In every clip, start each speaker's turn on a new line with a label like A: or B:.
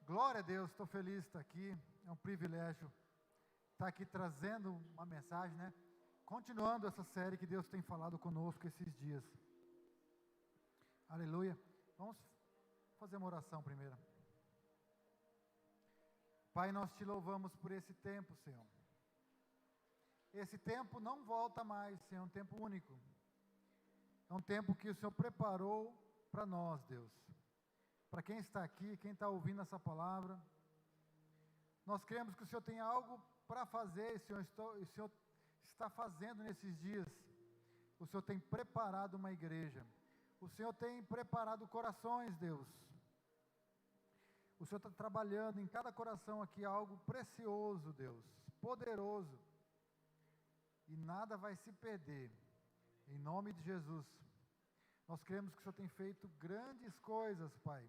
A: Glória a Deus, estou feliz de estar aqui, é um privilégio estar aqui trazendo uma mensagem, né? Continuando essa série que Deus tem falado conosco esses dias. Aleluia. Vamos fazer uma oração primeiro. Pai, nós te louvamos por esse tempo, Senhor. Esse tempo não volta mais, Senhor, é um tempo único. É um tempo que o Senhor preparou para nós, Deus. Para quem está aqui, quem está ouvindo essa palavra, nós cremos que o Senhor tem algo para fazer, e o Senhor está fazendo nesses dias. O Senhor tem preparado uma igreja, o Senhor tem preparado corações, Deus. O Senhor está trabalhando em cada coração aqui algo precioso, Deus, poderoso, e nada vai se perder, em nome de Jesus. Nós cremos que o Senhor tem feito grandes coisas, Pai.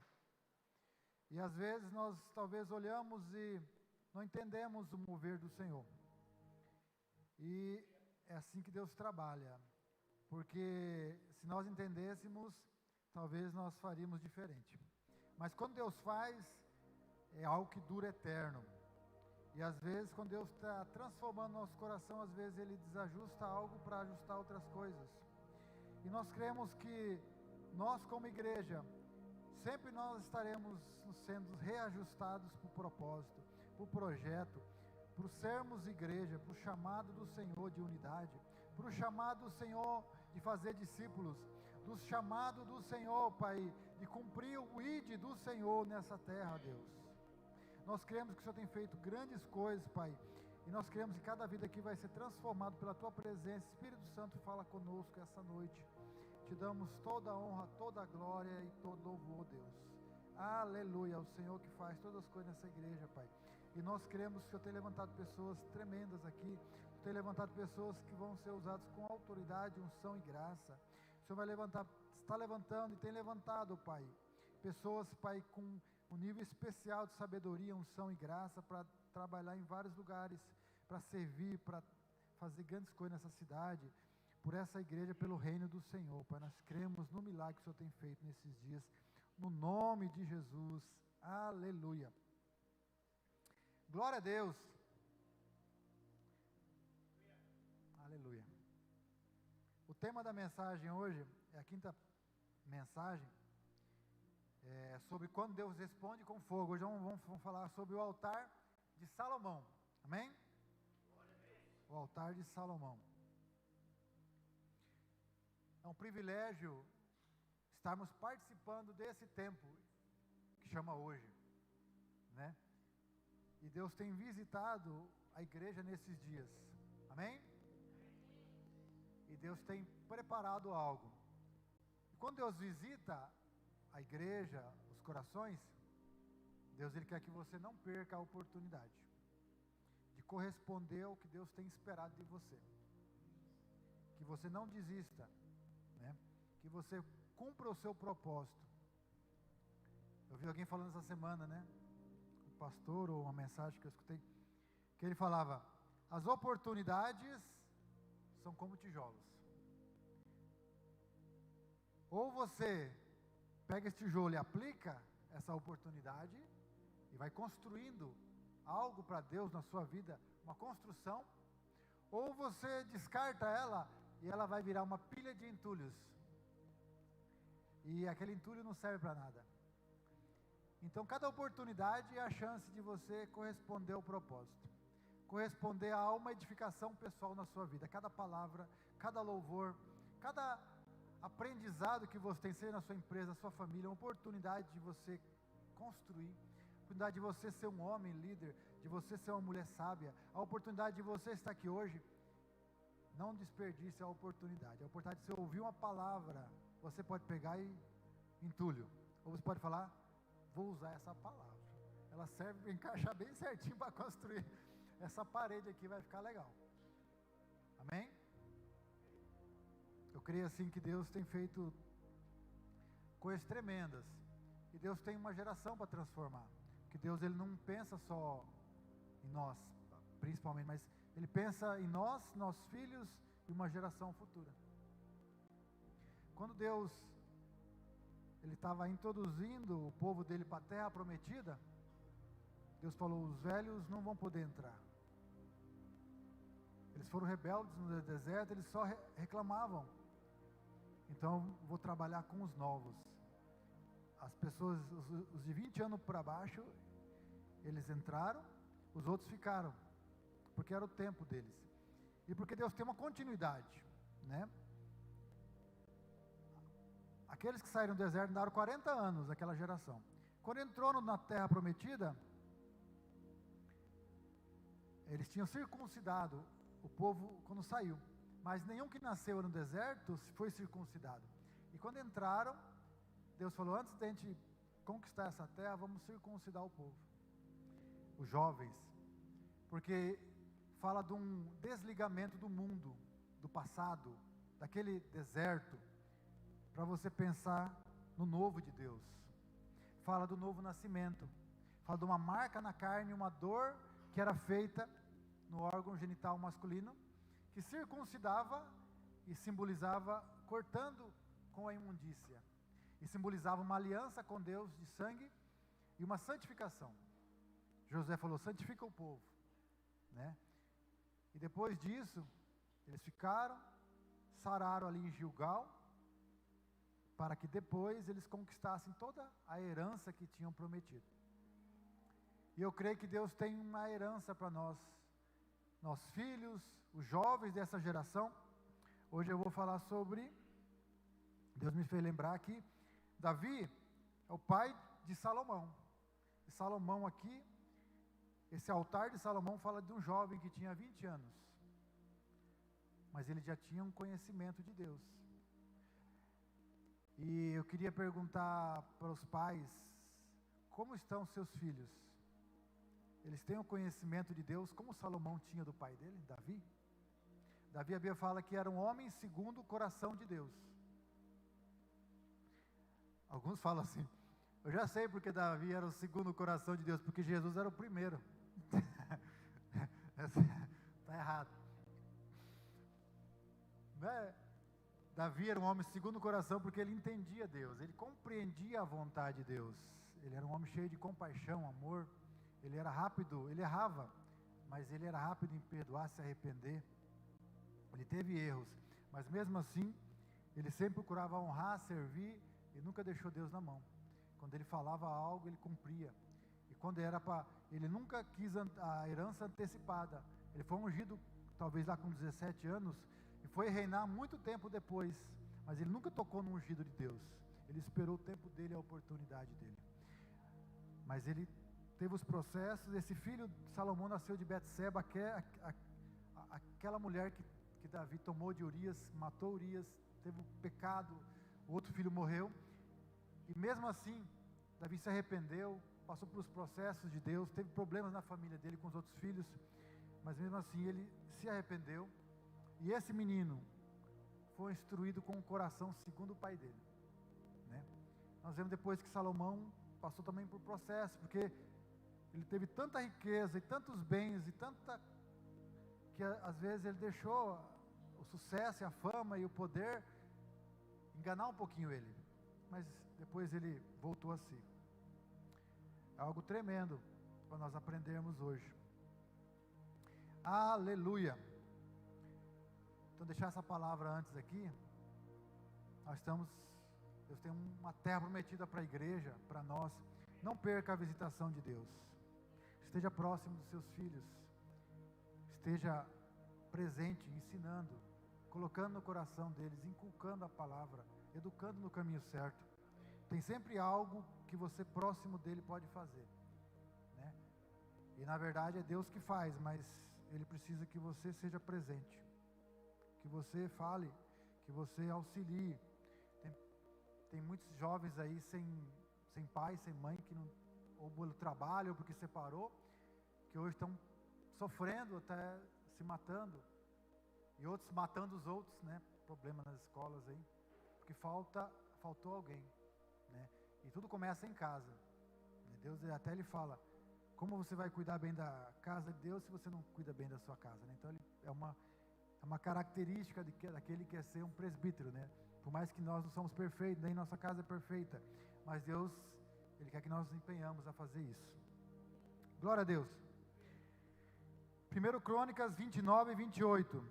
A: E às vezes nós talvez olhamos e não entendemos o mover do Senhor. E é assim que Deus trabalha. Porque se nós entendêssemos, talvez nós faríamos diferente. Mas quando Deus faz, é algo que dura eterno. E às vezes quando Deus está transformando nosso coração, às vezes Ele desajusta algo para ajustar outras coisas. E nós cremos que nós como igreja, sempre nós estaremos sendo reajustados para o propósito, para o projeto, para sermos igreja, para o chamado do Senhor de unidade, para o chamado do Senhor de fazer discípulos, do chamado do Senhor, Pai, de cumprir o ID do Senhor nessa terra, Deus. Nós cremos que o Senhor tem feito grandes coisas, Pai, e nós cremos que cada vida aqui vai ser transformado pela Tua presença. Espírito Santo, fala conosco essa noite. Te damos toda a honra, toda a glória e todo louvor, Deus. Aleluia, o Senhor que faz todas as coisas nessa igreja, Pai. E nós cremos que o Senhor tem levantado pessoas tremendas aqui, tem levantado pessoas que vão ser usadas com autoridade, unção e graça. O Senhor vai levantar, está levantando e tem levantado, Pai, pessoas, Pai, com um nível especial de sabedoria, unção e graça para trabalhar em vários lugares, para servir, para fazer grandes coisas nessa cidade, por essa igreja, pelo reino do Senhor, Pai. Nós cremos no milagre que o Senhor tem feito nesses dias, no nome de Jesus, aleluia. Glória a Deus. Aleluia. O tema da mensagem hoje, é a quinta mensagem, é sobre quando Deus responde com fogo. Hoje vamos falar sobre o altar de Salomão, amém? O altar de Salomão. É um privilégio estarmos participando desse tempo que chama hoje, né? E Deus tem visitado a igreja nesses dias, amém? E Deus tem preparado algo. E quando Deus visita a igreja, os corações, Deus Ele quer que você não perca a oportunidade de corresponder ao que Deus tem esperado de você, que você não desista, né? Que você cumpra o seu propósito. Eu vi alguém falando essa semana, né? Um pastor, ou uma mensagem que eu escutei, que ele falava: as oportunidades são como tijolos. Ou você pega esse tijolo e aplica essa oportunidade e vai construindo algo para Deus na sua vida, uma construção, ou você descarta ela e ela vai virar uma pilha de entulhos, e aquele entulho não serve para nada. Então cada oportunidade é a chance de você corresponder ao propósito, corresponder a uma edificação pessoal na sua vida. Cada palavra, cada louvor, cada aprendizado que você tem, seja na sua empresa, na sua família, é uma oportunidade de você construir, a oportunidade de você ser um homem líder, de você ser uma mulher sábia, a oportunidade de você estar aqui hoje. Não desperdice a oportunidade de você ouvir uma palavra. Você pode pegar e entulho, ou você pode falar: vou usar essa palavra, ela serve para encaixar bem certinho para construir essa parede aqui, vai ficar legal, amém? Eu creio assim que Deus tem feito coisas tremendas, e Deus tem uma geração para transformar, que Deus Ele não pensa só em nós, principalmente, mas Ele pensa em nós, nossos filhos e uma geração futura. Quando Deus Ele estava introduzindo o povo dele para a terra prometida, Deus falou: os velhos não vão poder entrar. Eles foram rebeldes no deserto, eles só reclamavam. Então vou trabalhar com os novos. As pessoas, os de 20 anos para baixo, eles entraram, os outros ficaram, porque era o tempo deles. E porque Deus tem uma continuidade, né? Aqueles que saíram do deserto andaram 40 anos, aquela geração. Quando entrou na terra prometida, eles tinham circuncidado o povo quando saiu, mas nenhum que nasceu no deserto foi circuncidado. E quando entraram, Deus falou: antes de a gente conquistar essa terra, vamos circuncidar o povo, os jovens, porque fala de um desligamento do mundo, do passado, daquele deserto, para você pensar no novo de Deus. Fala do novo nascimento, fala de uma marca na carne, uma dor que era feita no órgão genital masculino, que circuncidava e simbolizava cortando com a imundícia, e simbolizava uma aliança com Deus de sangue e uma santificação. José falou: santifica o povo, né? E depois disso, eles ficaram, sararam ali em Gilgal, para que depois eles conquistassem toda a herança que tinham prometido. E eu creio que Deus tem uma herança para nós, nossos filhos, os jovens dessa geração. Hoje eu vou falar sobre, Deus me fez lembrar que Davi é o pai de Salomão. E Salomão aqui, esse altar de Salomão fala de um jovem que tinha 20 anos, mas ele já tinha um conhecimento de Deus. E eu queria perguntar para os pais: como estão seus filhos? Eles têm o conhecimento de Deus como Salomão tinha do pai dele, Davi? Davi, a Bíblia fala que era um homem segundo o coração de Deus. Alguns falam assim: eu já sei porque Davi era o segundo o coração de Deus, porque Jesus era o primeiro. Está errado. Né? Davi era um homem segundo o coração porque ele entendia Deus, ele compreendia a vontade de Deus. Ele era um homem cheio de compaixão, amor. Ele era rápido, ele errava, mas ele era rápido em perdoar, se arrepender. Ele teve erros, mas mesmo assim, ele sempre procurava honrar, servir e nunca deixou Deus na mão. Quando ele falava algo, ele cumpria. E quando era para, ele nunca quis a herança antecipada. Ele foi ungido, talvez lá com 17 anos, e foi reinar muito tempo depois, mas ele nunca tocou no ungido de Deus. Ele esperou o tempo dele, a oportunidade dele. Mas ele teve os processos. Esse filho de Salomão nasceu de Betseba, aquela mulher que Davi tomou de Urias, matou Urias, teve um pecado, o outro filho morreu, e mesmo assim, Davi se arrependeu, passou pelos processos de Deus, teve problemas na família dele com os outros filhos, mas mesmo assim ele se arrependeu, e esse menino foi instruído com o coração segundo o pai dele, né? Nós vemos depois que Salomão passou também por processo, porque ele teve tanta riqueza e tantos bens, e tanta, que às vezes ele deixou o sucesso e a fama e o poder enganar um pouquinho ele, mas depois ele voltou a si. É algo tremendo para nós aprendermos hoje. Aleluia. Então, deixar essa palavra antes aqui. Deus tem uma terra prometida para a igreja, para nós. Não perca a visitação de Deus. Esteja próximo dos seus filhos. Esteja presente, ensinando, colocando no coração deles, inculcando a palavra, educando no caminho certo. Tem sempre algo que você próximo dele pode fazer, né? E na verdade é Deus que faz, mas ele precisa que você seja presente, que você fale, que você auxilie. Tem muitos jovens aí sem pai, sem mãe, que não, ou pelo trabalho, ou porque separou, que hoje estão sofrendo, até se matando, e outros matando os outros, né? Problema nas escolas aí, porque faltou alguém, né? E tudo começa em casa. Deus até ele fala: como você vai cuidar bem da casa de Deus se você não cuida bem da sua casa, né? Então ele é uma característica daquele que quer ser um presbítero, né? Por mais que nós não somos perfeitos, nem nossa casa é perfeita, mas Deus, ele quer que nós nos empenhamos a fazer isso. Glória a Deus. 1 Crônicas 29 e 28.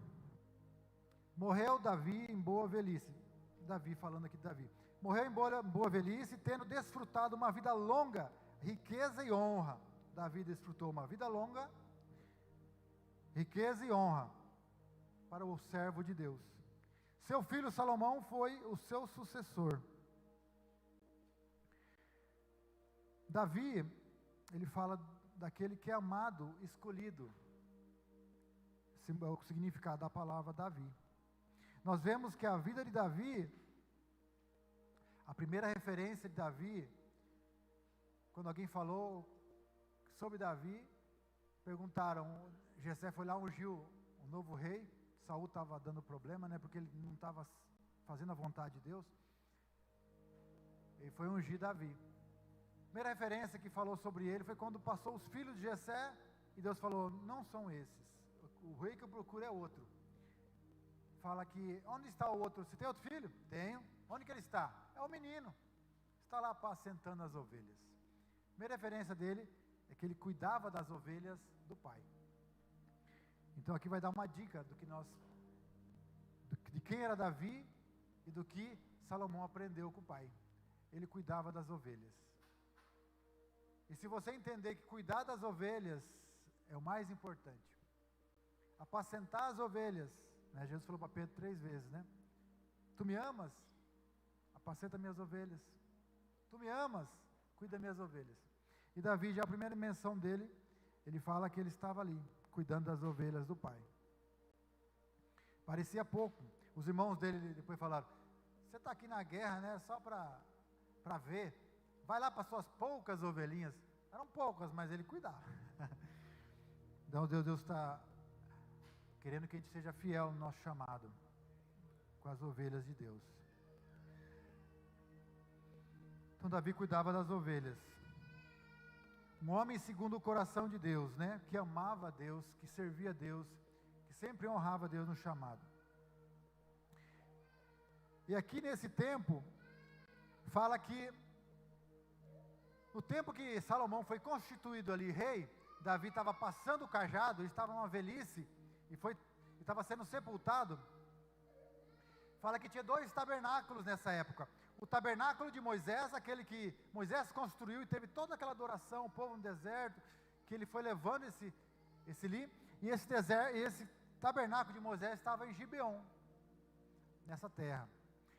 A: Morreu Davi em boa velhice. Davi falando aqui de Davi. Morreu em boa velhice, tendo desfrutado uma vida longa, riqueza e honra. Davi desfrutou uma vida longa, riqueza e honra para o servo de Deus. Seu filho Salomão foi o seu sucessor. Davi, ele fala daquele que é amado, escolhido. O significado da palavra Davi. Nós vemos que a vida de Davi, a primeira referência de Davi, quando alguém falou sobre Davi, perguntaram, Jessé foi lá, ungiu o novo rei, Saul estava dando problema, né, porque ele não estava fazendo a vontade de Deus, ele foi ungir Davi. A primeira referência que falou sobre ele foi quando passou os filhos de Jessé, e Deus falou, não são esses, o rei que eu procuro é outro. Fala que, onde está o outro? Você tem outro filho? Tenho. Onde que ele está? É o menino, está lá apacentando as ovelhas. A primeira referência dele é que ele cuidava das ovelhas do pai. Então aqui vai dar uma dica de quem era Davi e do que Salomão aprendeu com o pai. Ele cuidava das ovelhas. E se você entender que cuidar das ovelhas é o mais importante, apacentar as ovelhas, né? Jesus falou para Pedro 3 vezes, né? Tu me amas? Apacenta minhas ovelhas. Tu me amas? Cuida minhas ovelhas. E Davi, já a primeira menção dele, ele fala que ele estava ali, cuidando das ovelhas do pai. Parecia pouco. Os irmãos dele depois falaram, você está aqui na guerra, né? Só para ver. Vai lá para suas poucas ovelhinhas. Eram poucas, mas ele cuidava. Então Deus está querendo que a gente seja fiel no nosso chamado, com as ovelhas de Deus. Então Davi cuidava das ovelhas. Um homem segundo o coração de Deus, né? Que amava a Deus, que servia a Deus, que sempre honrava a Deus no chamado. E aqui nesse tempo, fala que no tempo que Salomão foi constituído ali rei, Davi estava passando o cajado, ele estava numa velhice, e estava sendo sepultado. Fala que tinha 2 tabernáculos nessa época. O tabernáculo de Moisés, aquele que Moisés construiu e teve toda aquela adoração, o povo no deserto, que ele foi levando esse ali, e esse tabernáculo de Moisés estava em Gibeon, nessa terra.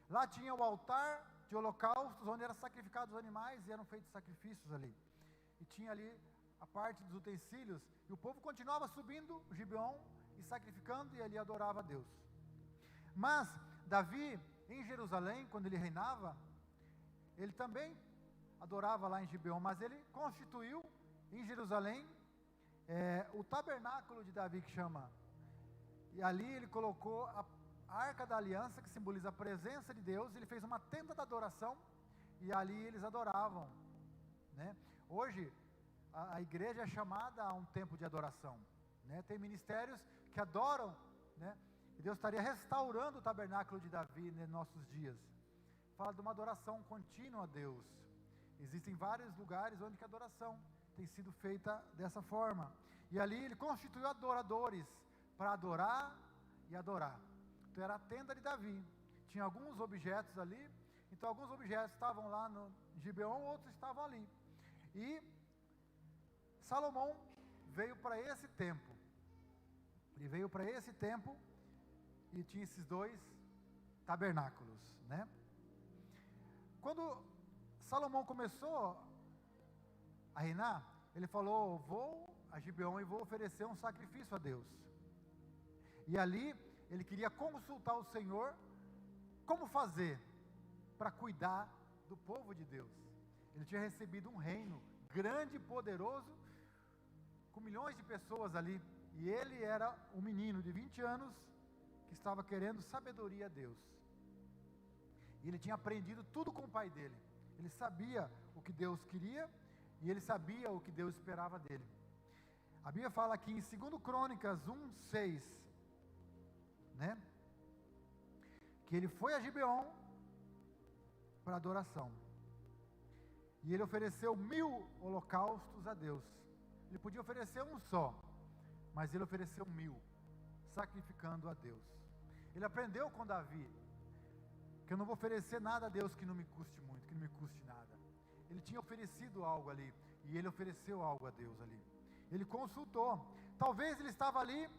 A: Lá tinha o altar de holocaustos, onde eram sacrificados os animais e eram feitos sacrifícios ali. E tinha ali a parte dos utensílios, e o povo continuava subindo o Gibeon e sacrificando, e ali adorava a Deus. Mas Davi, em Jerusalém, quando ele reinava, ele também adorava lá em Gibeon, mas ele constituiu em Jerusalém o tabernáculo de Davi, que chama, e ali ele colocou a Arca da Aliança, que simboliza a presença de Deus. Ele fez uma tenda da adoração, e ali eles adoravam, né? Hoje, a igreja é chamada a um tempo de adoração, né? Tem ministérios que adoram, né? E Deus estaria restaurando o tabernáculo de Davi nos nossos dias. Fala de uma adoração contínua a Deus. Existem vários lugares onde a adoração tem sido feita dessa forma. E ali ele constituiu adoradores para adorar e adorar. Então era a tenda de Davi. Tinha alguns objetos ali. Então alguns objetos estavam lá no Gibeon, outros estavam ali. E Salomão veio para esse tempo. Ele veio para esse tempo e tinha esses 2 tabernáculos, né? Quando Salomão começou a reinar, ele falou, vou a Gibeon e vou oferecer um sacrifício a Deus. E ali ele queria consultar o Senhor, como fazer para cuidar do povo de Deus. Ele tinha recebido um reino grande e poderoso, com milhões de pessoas ali, e ele era um menino de 20 anos, que estava querendo sabedoria a Deus. E ele tinha aprendido tudo com o pai dele. Ele sabia o que Deus queria, e ele sabia o que Deus esperava dele. A Bíblia fala aqui em 2 Crônicas 1:6, né? Que ele foi a Gibeon para adoração. E ele ofereceu 1000 holocaustos a Deus. Ele podia oferecer um só, mas ele ofereceu 1000, sacrificando a Deus. Ele aprendeu com Davi, que eu não vou oferecer nada a Deus que não me custe muito, que não me custe nada. Ele tinha oferecido algo ali, e ele ofereceu algo a Deus ali. Ele consultou. Talvez ele estava ali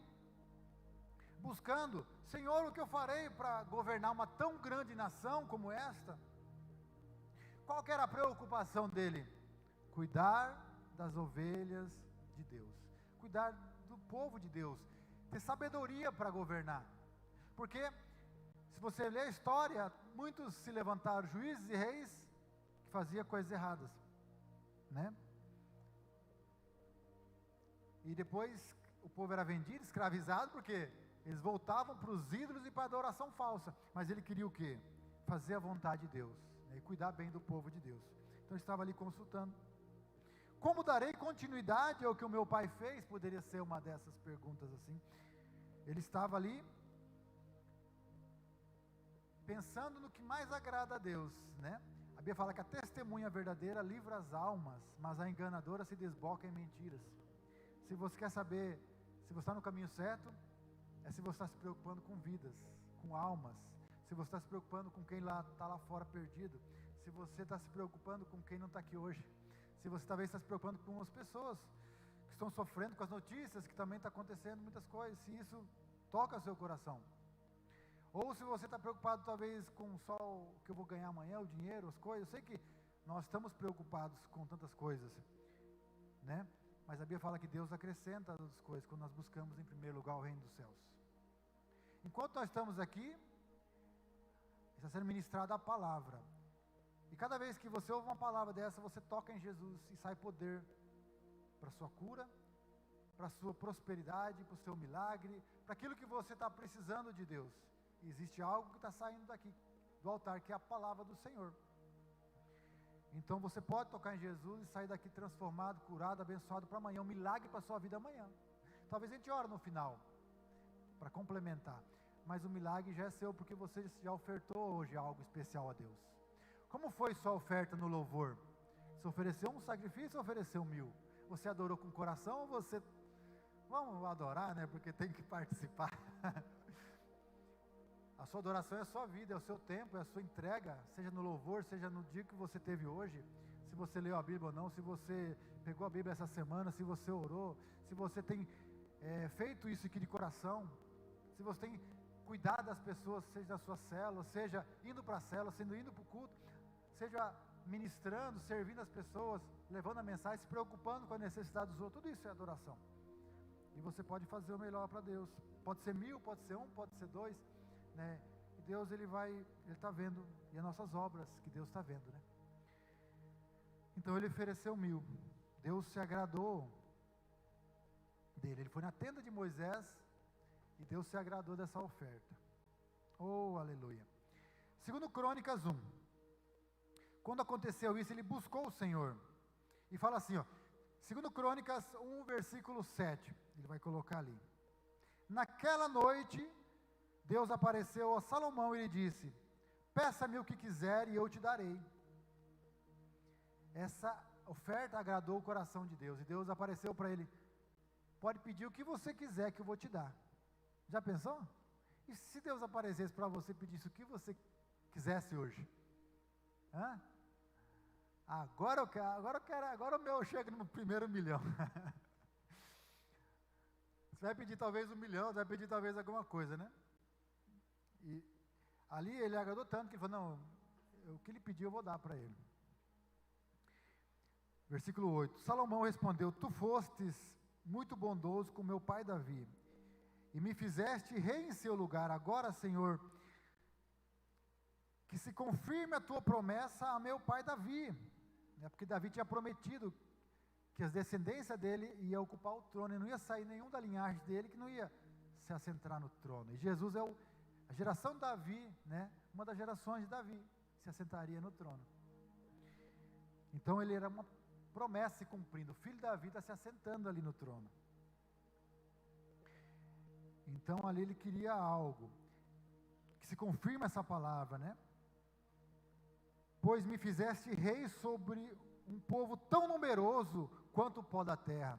A: buscando: Senhor, o que eu farei para governar uma tão grande nação como esta? Qual que era a preocupação dele? Cuidar das ovelhas de Deus, cuidar do povo de Deus, ter sabedoria para governar. Porque se você ler a história, muitos se levantaram juízes e reis que faziam coisas erradas, né? E depois o povo era vendido, escravizado, porque eles voltavam para os ídolos e para a adoração falsa. Mas ele queria o quê? Fazer a vontade de Deus, né? E cuidar bem do povo de Deus. Então ele estava ali consultando. Como darei continuidade ao que o meu pai fez? Poderia ser uma dessas perguntas assim. Ele estava ali pensando no que mais agrada a Deus, né? A Bíblia fala que a testemunha verdadeira livra as almas, mas a enganadora se desboca em mentiras. Se você quer saber se você está no caminho certo, é se você está se preocupando com vidas, com almas. Se você está se preocupando com quem está lá fora perdido. Se você está se preocupando com quem não está aqui hoje. Se você talvez está se preocupando com as pessoas que estão sofrendo com as notícias, que também está acontecendo muitas coisas. Se isso toca o seu coração. Ou se você está preocupado talvez com só o que eu vou ganhar amanhã, o dinheiro, as coisas. Eu sei que nós estamos preocupados com tantas coisas, né? Mas a Bíblia fala que Deus acrescenta as coisas quando nós buscamos em primeiro lugar o reino dos céus. Enquanto nós estamos aqui, está sendo ministrada a palavra. E cada vez que você ouve uma palavra dessa, você toca em Jesus e sai poder para a sua cura, para a sua prosperidade, para o seu milagre, para aquilo que você está precisando de Deus. E existe algo que está saindo daqui, do altar, que é a palavra do Senhor. Então você pode tocar em Jesus e sair daqui transformado, curado, abençoado para amanhã, um milagre para a sua vida amanhã. Talvez a gente ore no final, para complementar, mas o milagre já é seu, porque você já ofertou hoje algo especial a Deus. Como foi sua oferta no louvor? Você ofereceu um sacrifício ou ofereceu 1000? Você adorou com o coração ou você... Vamos adorar, né? Porque tem que participar. A sua adoração é a sua vida, é o seu tempo, é a sua entrega, seja no louvor, seja no dia que você teve hoje, se você leu a Bíblia ou não, se você pegou a Bíblia essa semana, se você orou, se você tem feito isso aqui de coração, se você tem cuidado das pessoas, seja da sua célula, seja indo para a célula, indo para o culto, seja ministrando, servindo as pessoas, levando a mensagem, se preocupando com a necessidade dos outros, tudo isso é adoração. E você pode fazer o melhor para Deus. Pode ser 1000, pode ser 1, pode ser 2, né? E Deus ele está vendo, e as nossas obras que Deus está vendo, né? Então ele ofereceu 1000. Deus se agradou dele. Ele foi na tenda de Moisés e Deus se agradou dessa oferta. Oh, aleluia. Segundo Crônicas 1. Quando aconteceu isso, ele buscou o Senhor. E fala assim, ó, segundo Crônicas 1, versículo 7. Ele vai colocar ali. Naquela noite, Deus apareceu a Salomão e lhe disse: peça-me o que quiser e eu te darei. Essa oferta agradou o coração de Deus. E Deus apareceu para ele: pode pedir o que você quiser que eu vou te dar. Já pensou? E se Deus aparecesse para você e pedisse o que você quisesse hoje? Hã? Agora eu quero, agora o meu chega no primeiro 1 milhão. Você vai pedir talvez 1 milhão, você vai pedir talvez alguma coisa, né? E ali ele agradou tanto que ele falou: não, o que ele pediu eu vou dar para ele. Versículo 8. Salomão respondeu: tu fostes muito bondoso com meu pai Davi, e me fizeste rei em seu lugar. Agora, Senhor, que se confirme a tua promessa a meu pai Davi, né? Porque Davi tinha prometido que as descendências dele iam ocupar o trono, e não ia sair nenhum da linhagem dele que não ia se assentar no trono. E Jesus é a geração de Davi, né? Uma das gerações de Davi se assentaria no trono. Então ele era uma promessa se cumprindo. O filho de Davi está se assentando ali no trono. Então ali ele queria algo que se confirma essa palavra, né? Pois me fizeste rei sobre um povo tão numeroso quanto o pó da terra.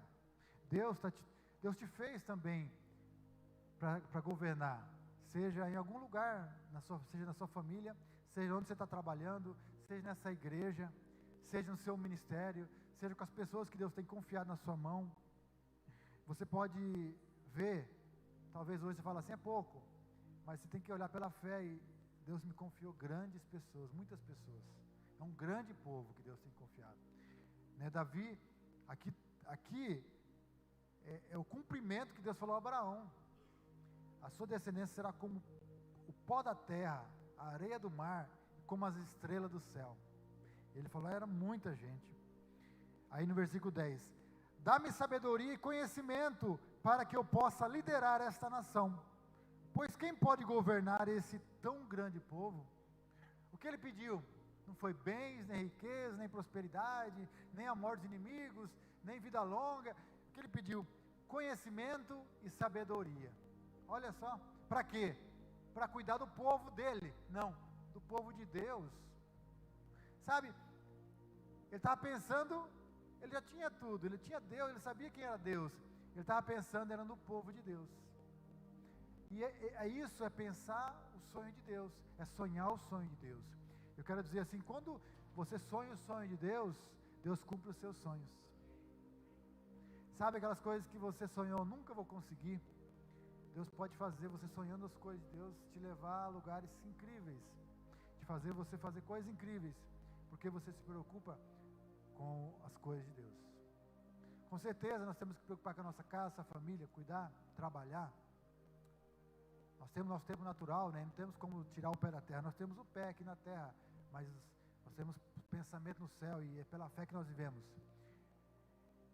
A: Deus te fez também para governar, seja em algum lugar, seja na sua família, seja onde você está trabalhando, seja nessa igreja, seja no seu ministério, seja com as pessoas que Deus tem confiado na sua mão. Você pode ver, talvez hoje você fale assim, é pouco, mas você tem que olhar pela fé e Deus me confiou grandes pessoas, muitas pessoas. É um grande povo que Deus tem confiado. Né, Davi, aqui é o cumprimento que Deus falou a Abraão. A sua descendência será como o pó da terra, a areia do mar, como as estrelas do céu. Ele falou, era muita gente. Aí no versículo 10, dá-me sabedoria e conhecimento para que eu possa liderar esta nação. Pois quem pode governar esse tão grande povo? O que ele pediu? Não foi bens, nem riqueza, nem prosperidade, nem a morte dos inimigos, nem vida longa. O que ele pediu? Conhecimento e sabedoria. Olha só, para quê? Para cuidar do povo dele, não, do povo de Deus. Sabe, ele estava pensando, ele já tinha tudo, ele tinha Deus, ele sabia quem era Deus. Ele estava pensando, era no povo de Deus. E isso é pensar o sonho de Deus, é sonhar o sonho de Deus. Eu quero dizer assim, quando você sonha o sonho de Deus, Deus cumpre os seus sonhos. Sabe aquelas coisas que você sonhou, nunca vou conseguir? Deus pode fazer você sonhando as coisas de Deus, te levar a lugares incríveis, te fazer você fazer coisas incríveis, porque você se preocupa com as coisas de Deus. Com certeza nós temos que preocupar com a nossa casa, a família, cuidar, trabalhar. Nós temos nosso tempo natural, né? Não temos como tirar o pé da terra, nós temos o pé aqui na terra, mas nós temos pensamento no céu e é pela fé que nós vivemos.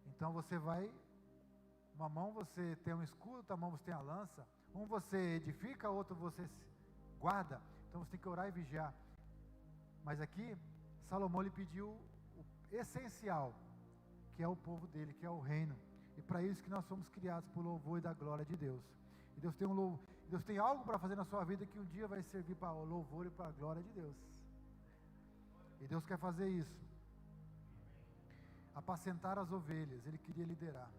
A: Então você vai, uma mão você tem um escudo, outra mão você tem a lança, um você edifica, outro você guarda, então você tem que orar e vigiar. Mas aqui, Salomão lhe pediu o essencial, que é o povo dele, que é o reino, e para isso que nós fomos criados por louvor e da glória de Deus. E Deus tem algo para fazer na sua vida que um dia vai servir para o louvor e para a glória de Deus. E Deus quer fazer isso. Apacentar as ovelhas, Ele queria liderar.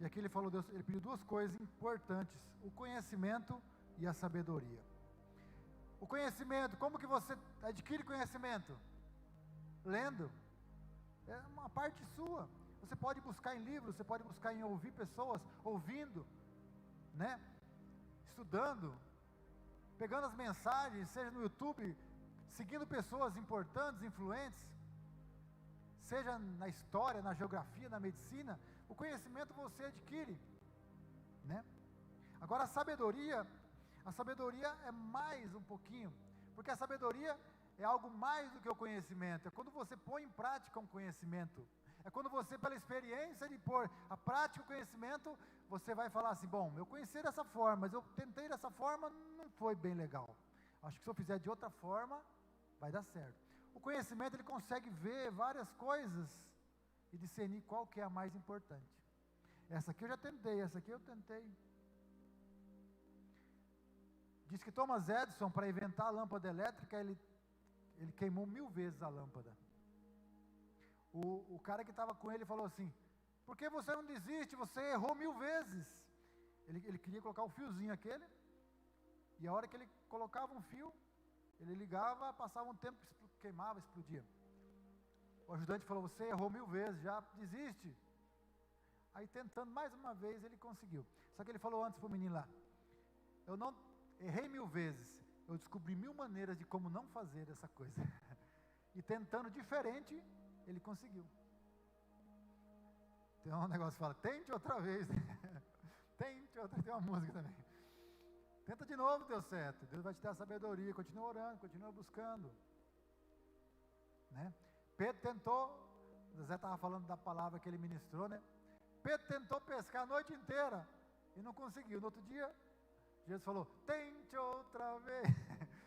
A: E aqui ele falou, Ele pediu duas coisas importantes, o conhecimento e a sabedoria. O conhecimento, como que você adquire conhecimento? Lendo. É uma parte sua. Você pode buscar em livros, você pode buscar em ouvir pessoas, ouvindo, né? Estudando, pegando as mensagens, seja no YouTube, seguindo pessoas importantes, influentes, seja na história, na geografia, na medicina, o conhecimento você adquire, né? Agora a sabedoria é mais um pouquinho, porque a sabedoria é algo mais do que o conhecimento, é quando você põe em prática um conhecimento, é quando você, pela experiência de pôr a prática, o conhecimento, você vai falar assim, bom, eu conheci dessa forma, mas eu tentei dessa forma, não foi bem legal, acho que se eu fizer de outra forma, vai dar certo. O conhecimento, ele consegue ver várias coisas e discernir qual que é a mais importante. Essa aqui eu já tentei, essa aqui eu tentei. Diz que Thomas Edison, para inventar a lâmpada elétrica, ele queimou 1000 vezes a lâmpada. O cara que estava com ele falou assim, por que você não desiste, você errou 1000 vezes. Ele queria colocar o fiozinho aquele, e a hora que ele colocava um fio, ele ligava, passava um tempo, queimava, explodia. O ajudante falou, você errou 1000 vezes, já desiste. Aí tentando mais uma vez, ele conseguiu. Só que ele falou antes para o menino lá, eu não errei 1000 vezes, eu descobri 1000 maneiras de como não fazer essa coisa. E tentando diferente, ele conseguiu. Tem um negócio que fala, tente outra vez. Tente outra, tem uma música também. Tenta de novo, deu certo. Deus vai te dar sabedoria, continua orando, continua buscando. Né? Pedro tentou, Zé estava falando da palavra que ele ministrou, né? Pedro tentou pescar a noite inteira e não conseguiu. No outro dia, Jesus falou, tente outra vez.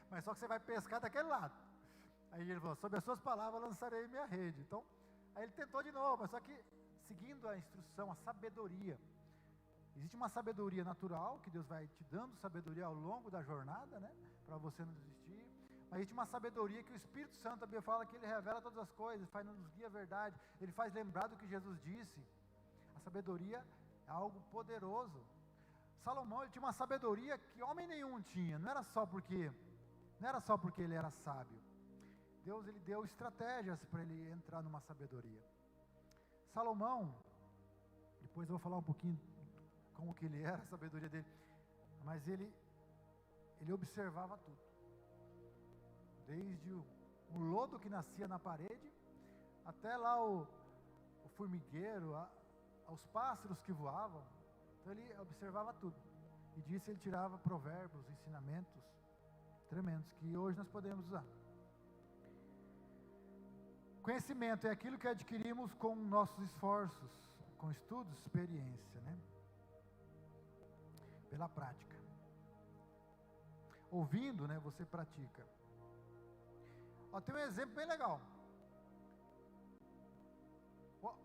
A: Mas só que você vai pescar daquele lado. Aí ele falou, sobre as suas palavras lançarei minha rede. Então, aí ele tentou de novo, mas só que seguindo a instrução, a sabedoria. Existe uma sabedoria natural, que Deus vai te dando sabedoria ao longo da jornada, né? Para você não desistir. Mas existe uma sabedoria que o Espírito Santo, a Bíblia fala que Ele revela todas as coisas, nos guia a verdade, Ele faz lembrar do que Jesus disse. A sabedoria é algo poderoso. Salomão, ele tinha uma sabedoria que homem nenhum tinha, não era só porque ele era sábio. Deus, ele deu estratégias para ele entrar numa sabedoria. Salomão, depois eu vou falar um pouquinho como que ele era, a sabedoria dele, mas ele observava tudo, desde o lodo que nascia na parede, até lá o formigueiro, aos pássaros que voavam. Então ele observava tudo, e disso ele tirava provérbios, ensinamentos tremendos, que hoje nós podemos usar. Conhecimento é aquilo que adquirimos com nossos esforços, com estudos, experiência, né? Pela prática. Ouvindo, né, você pratica. Ó, tem um exemplo bem legal.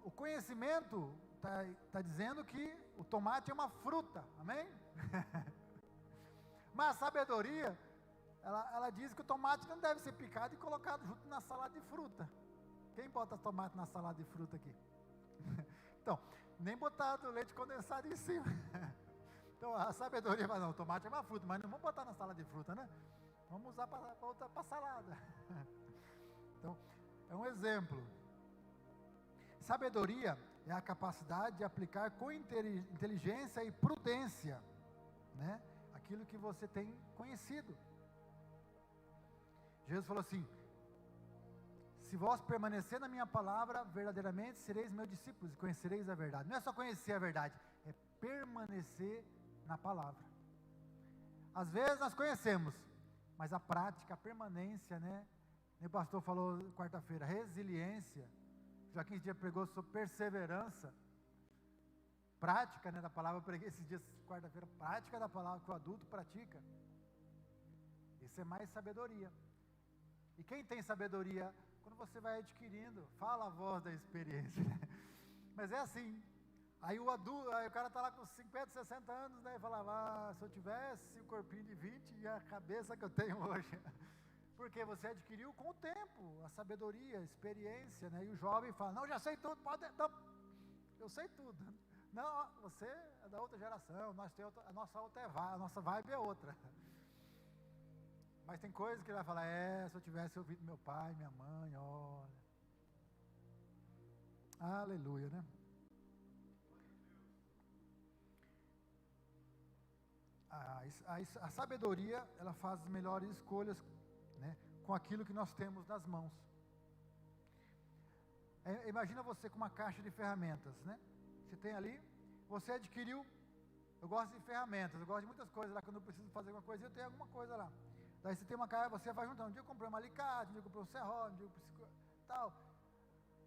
A: O conhecimento está dizendo que o tomate é uma fruta, amém? Mas a sabedoria, ela diz que o tomate não deve ser picado e colocado junto na salada de fruta. Quem bota tomate na salada de fruta aqui? Então, nem botado leite condensado em cima. Então a sabedoria fala, não, o tomate é uma fruta, mas não vamos botar na salada de fruta, né? Vamos usar para salada. Então, é um exemplo. Sabedoria é a capacidade de aplicar com inteligência e prudência, né, aquilo que você tem conhecido. Jesus falou assim: se vós permanecer na minha palavra, verdadeiramente sereis meus discípulos e conhecereis a verdade. Não é só conhecer a verdade, é permanecer na palavra. Às vezes nós conhecemos, mas a prática, a permanência, né? O pastor falou quarta-feira, resiliência. Já 15 dias pregou sobre perseverança. Prática, né, da palavra. Eu preguei esses dias, quarta-feira, prática da palavra que o adulto pratica. Isso é mais sabedoria. E quem tem sabedoria, quando você vai adquirindo, fala a voz da experiência. Mas é assim. Aí o adulto, aí o cara está lá com 50, 60 anos, né, e falava, se eu tivesse o corpinho de 20 e a cabeça que eu tenho hoje. Porque você adquiriu com o tempo, a sabedoria, a experiência, né? E o jovem fala, não, já sei tudo, não, eu sei tudo. Não, você é da outra geração, a nossa vibe é outra. Mas tem coisas que ele vai falar, se eu tivesse ouvido meu pai, minha mãe, olha. Aleluia, né? A sabedoria, ela faz as melhores escolhas, né, com aquilo que nós temos nas mãos. Imagina você com uma caixa de ferramentas, né? Você tem ali, você adquiriu. Eu gosto de ferramentas, eu gosto de muitas coisas lá. Quando eu preciso fazer alguma coisa, eu tenho alguma coisa lá. Daí você tem uma caixa, você vai juntando. Um dia eu comprei um alicate, um dia eu comprei um serrote, um dia eu preciso tal,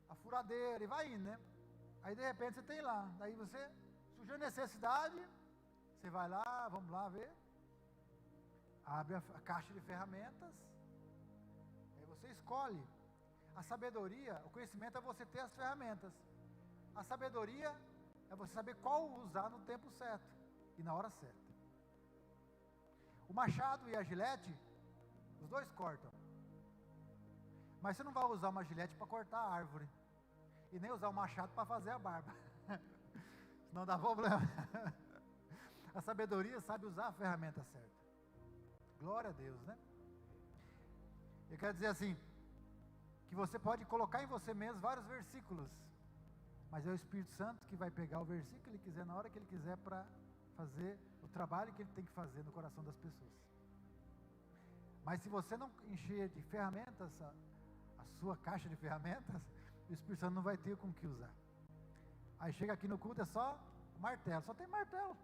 A: a furadeira, e vai indo, né? Aí de repente você tem lá. Daí você surgiu necessidade, você vai lá, vamos lá ver. Abre a caixa de ferramentas. Aí você escolhe. A sabedoria, o conhecimento é você ter as ferramentas. A sabedoria é você saber qual usar no tempo certo e na hora certa. O machado e a gilete, os dois cortam. Mas você não vai usar uma gilete para cortar a árvore. E nem usar o machado para fazer a barba. Senão dá problema. A sabedoria sabe usar a ferramenta certa. Glória a Deus, né? Eu quero dizer assim, que você pode colocar em você mesmo vários versículos, mas é o Espírito Santo que vai pegar o versículo que ele quiser, na hora que ele quiser, para fazer o trabalho que ele tem que fazer no coração das pessoas. Mas se você não encher de ferramentas a sua caixa de ferramentas, o Espírito Santo não vai ter com o que usar. Aí chega aqui no culto, é só martelo, só tem martelo.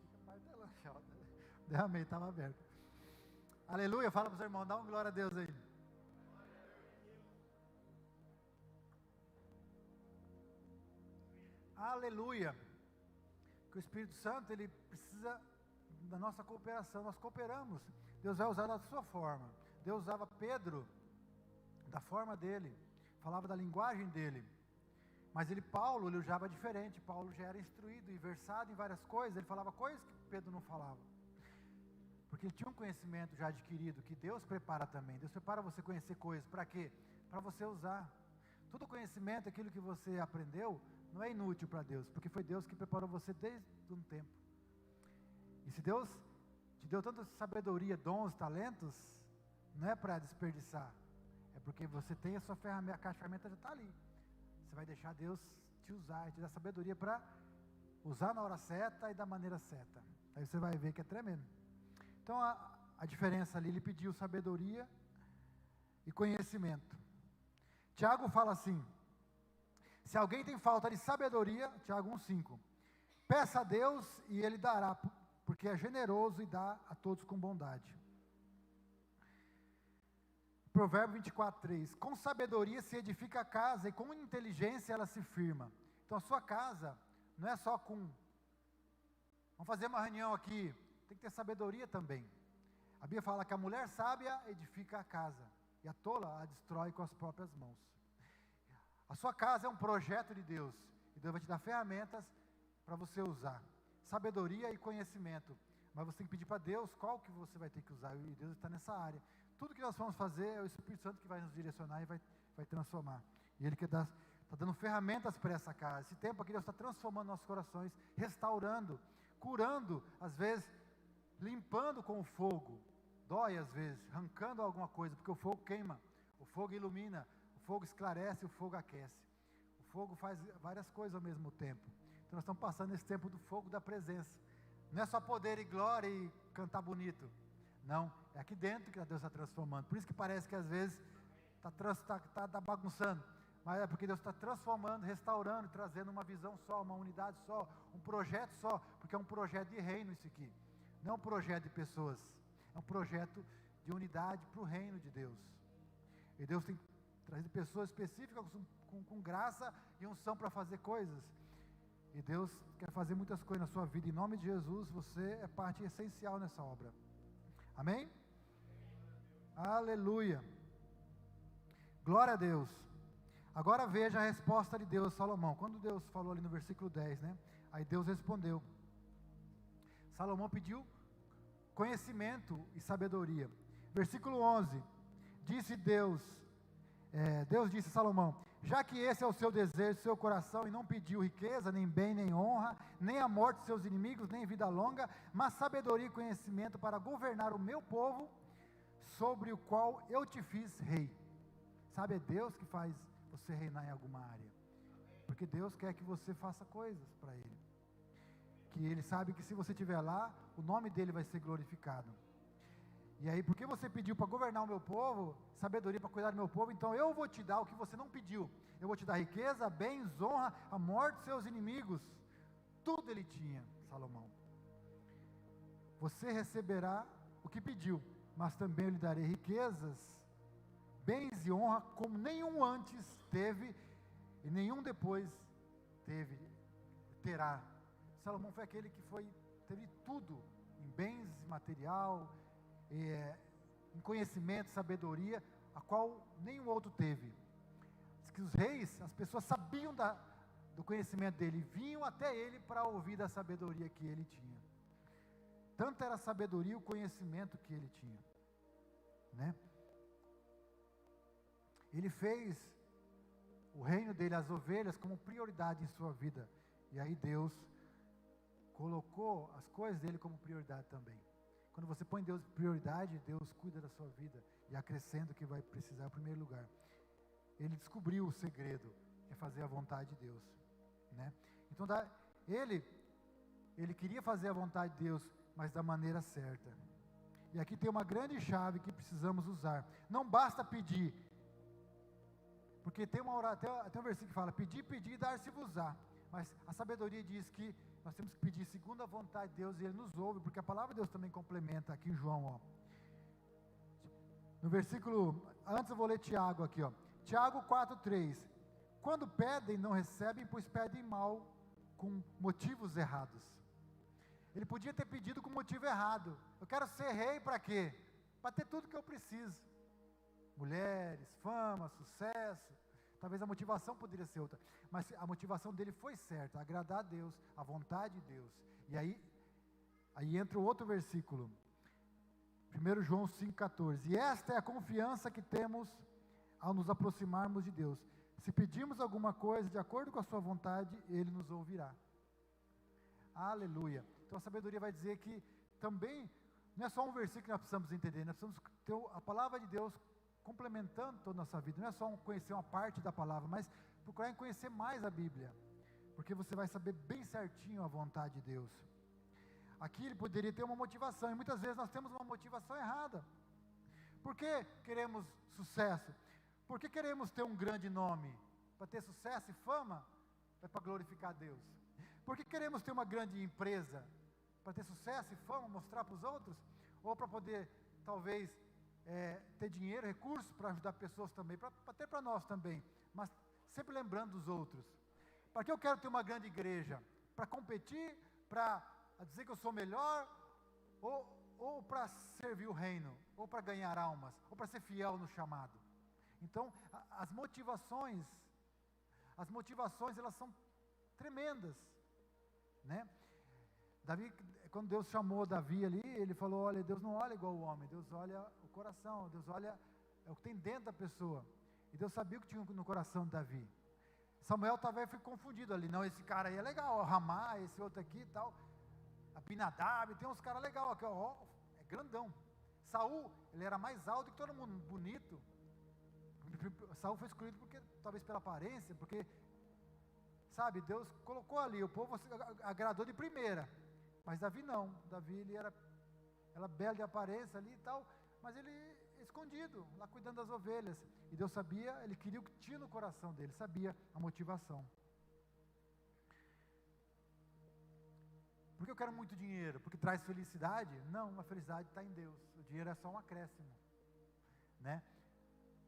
A: Fica martelando, derramei, estava aberto. Aleluia, fala para o seu irmão, dá um glória a Deus aí. Aleluia. Que o Espírito Santo, ele precisa da nossa cooperação. Nós cooperamos. Deus vai usar da sua forma. Deus usava Pedro da forma dele, falava da linguagem dele. Mas Paulo, ele usava diferente. Paulo já era instruído e versado em várias coisas. Ele falava coisas que Pedro não falava. Porque ele tinha um conhecimento já adquirido, que Deus prepara também. Deus prepara você conhecer coisas. Para quê? Para você usar. Todo conhecimento, aquilo que você aprendeu, não é inútil para Deus, porque foi Deus que preparou você desde um tempo. E se Deus te deu tanta sabedoria, dons, talentos, não é para desperdiçar, é porque você tem a sua ferramenta, a caixa de ferramentas já está ali. Você vai deixar Deus te usar, te dar sabedoria para usar na hora certa e da maneira certa. Aí você vai ver que é tremendo. Então a diferença ali, ele pediu sabedoria e conhecimento. Tiago fala assim: se alguém tem falta de sabedoria, Tiago 1,5, peça a Deus e Ele dará, porque é generoso e dá a todos com bondade. Provérbio 24,3, com sabedoria se edifica a casa e com inteligência ela se firma. Então a sua casa não é só com, vamos fazer uma reunião aqui, tem que ter sabedoria também. A Bíblia fala que a mulher sábia edifica a casa, e a tola a destrói com as próprias mãos. A sua casa é um projeto de Deus, e Deus vai te dar ferramentas para você usar, sabedoria e conhecimento, mas você tem que pedir para Deus qual que você vai ter que usar, e Deus está nessa área. Tudo que nós vamos fazer é o Espírito Santo que vai nos direcionar e vai transformar, e Ele está dando ferramentas para essa casa. Esse tempo aqui Deus está transformando nossos corações, restaurando, curando, às vezes limpando com o fogo, dói às vezes, arrancando alguma coisa, porque o fogo queima, o fogo ilumina, o fogo esclarece, o fogo aquece, o fogo faz várias coisas ao mesmo tempo. Então nós estamos passando esse tempo do fogo da presença, não é só poder e glória e cantar bonito, não, é aqui dentro que Deus está transformando. Por isso que parece que às vezes está bagunçando, mas é porque Deus está transformando, restaurando, trazendo uma visão só, uma unidade só, um projeto só, porque é um projeto de reino isso aqui, não é um projeto de pessoas, é um projeto de unidade para o reino de Deus. E Deus tem trazido pessoas específicas com graça e unção para fazer coisas. E Deus quer fazer muitas coisas na sua vida. Em nome de Jesus, você é parte essencial nessa obra. Amém? Aleluia. Glória a Deus. Agora veja a resposta de Deus a Salomão. Quando Deus falou ali no versículo 10, né? Aí Deus respondeu. Salomão pediu conhecimento e sabedoria. Versículo 11, disse Deus disse a Salomão, já que esse é o seu desejo, seu coração, e não pediu riqueza, nem bem, nem honra, nem a morte de seus inimigos, nem vida longa, mas sabedoria e conhecimento para governar o meu povo, sobre o qual eu te fiz rei. Sabe, é Deus que faz você reinar em alguma área, porque Deus quer que você faça coisas para Ele, que Ele sabe que se você estiver lá, o nome dEle vai ser glorificado. E aí, porque você pediu para governar o meu povo, sabedoria para cuidar do meu povo, então eu vou te dar o que você não pediu. Eu vou te dar riqueza, bens, honra, a morte dos seus inimigos. Tudo ele tinha, Salomão. Você receberá o que pediu, mas também eu lhe darei riquezas, bens e honra, como nenhum antes teve, e nenhum depois terá. Salomão foi aquele que teve tudo, em bens, material, em conhecimento, sabedoria, a qual nenhum outro teve. Diz que os reis, as pessoas sabiam do conhecimento dele, vinham até ele para ouvir da sabedoria que ele tinha. Tanto era a sabedoria e o conhecimento que ele tinha, né? Ele fez o reino dele, as ovelhas, como prioridade em sua vida, e aí Deus colocou as coisas dele como prioridade também. Quando você põe Deus em prioridade, Deus cuida da sua vida e acrescenta o que vai precisar em primeiro lugar. Ele descobriu o segredo, que é fazer a vontade de Deus, né? Então ele queria fazer a vontade de Deus, mas da maneira certa. E aqui tem uma grande chave que precisamos usar. Não basta pedir, porque tem um versículo que fala, pedir, dar-se-vos-á. Mas a sabedoria diz que nós temos que pedir segundo a vontade de Deus, e Ele nos ouve, porque a palavra de Deus também complementa aqui em João, ó. No versículo, antes eu vou ler Tiago aqui, ó. Tiago 4,3. Quando pedem, não recebem, pois pedem mal, com motivos errados. Ele podia ter pedido com motivo errado. Eu quero ser rei para quê? Para ter tudo que eu preciso. Mulheres, fama, sucesso. Talvez a motivação poderia ser outra, mas a motivação dele foi certa, agradar a Deus, a vontade de Deus. E aí entra o outro versículo, 1 João 5,14. E esta é a confiança que temos ao nos aproximarmos de Deus. Se pedirmos alguma coisa de acordo com a sua vontade, Ele nos ouvirá. Aleluia. Então a sabedoria vai dizer que também, não é só um versículo que nós precisamos entender, nós precisamos ter a palavra de Deus complementando toda a nossa vida. Não é só conhecer uma parte da palavra, mas procurar conhecer mais a Bíblia, porque você vai saber bem certinho a vontade de Deus. Aqui ele poderia ter uma motivação, e muitas vezes nós temos uma motivação errada. Por que queremos sucesso? Por que queremos ter um grande nome? Para ter sucesso e fama? É para glorificar a Deus. Por que queremos ter uma grande empresa? Para ter sucesso e fama, mostrar para os outros? Ou para poder, talvez, ter dinheiro, recursos para ajudar pessoas também, para ter para nós também, mas sempre lembrando dos outros. Para que eu quero ter uma grande igreja? Para competir? Para dizer que eu sou melhor? Ou para servir o reino? Ou para ganhar almas? Ou para ser fiel no chamado? Então, as motivações elas são tremendas, né? Davi, quando Deus chamou Davi ali, ele falou, olha, Deus não olha igual o homem, Deus olha o coração, Deus olha o que tem dentro da pessoa, e Deus sabia o que tinha no coração de Davi. Samuel talvez foi confundido ali, não, esse cara aí é legal, Ramá, esse outro aqui e tal, Abinadab, tem uns caras legais aqui, ó, é grandão. Saul, ele era mais alto que todo mundo, bonito. Saul foi escolhido porque, talvez pela aparência, porque, sabe, Deus colocou ali, o povo agradou de primeira, mas Davi não, Davi ele era belo de aparência ali e tal, mas ele escondido, lá cuidando das ovelhas, e Deus sabia, ele queria o que tinha no coração dele, sabia a motivação. Por que eu quero muito dinheiro? Porque traz felicidade? Não, a felicidade está em Deus, o dinheiro é só um acréscimo, né?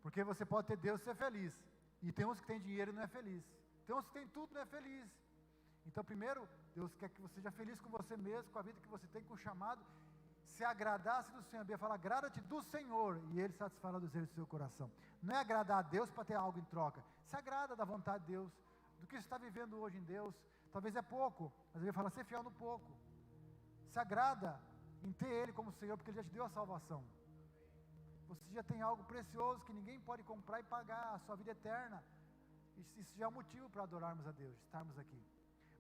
A: Porque você pode ter Deus e ser feliz, e tem uns que tem dinheiro e não é feliz, tem uns que tem tudo e não é feliz. Então primeiro, Deus quer que você seja feliz com você mesmo, com a vida que você tem, com o chamado, se agradasse do Senhor. A Bíblia fala, agrada-te do Senhor, e Ele satisfará o desejo do seu coração. Não é agradar a Deus para ter algo em troca, se agrada da vontade de Deus, do que você está vivendo hoje em Deus. Talvez é pouco, mas Ele fala, ser fiel no pouco, se agrada em ter Ele como Senhor, porque Ele já te deu a salvação. Você já tem algo precioso que ninguém pode comprar e pagar, a sua vida eterna. Isso já é um motivo para adorarmos a Deus, estarmos aqui.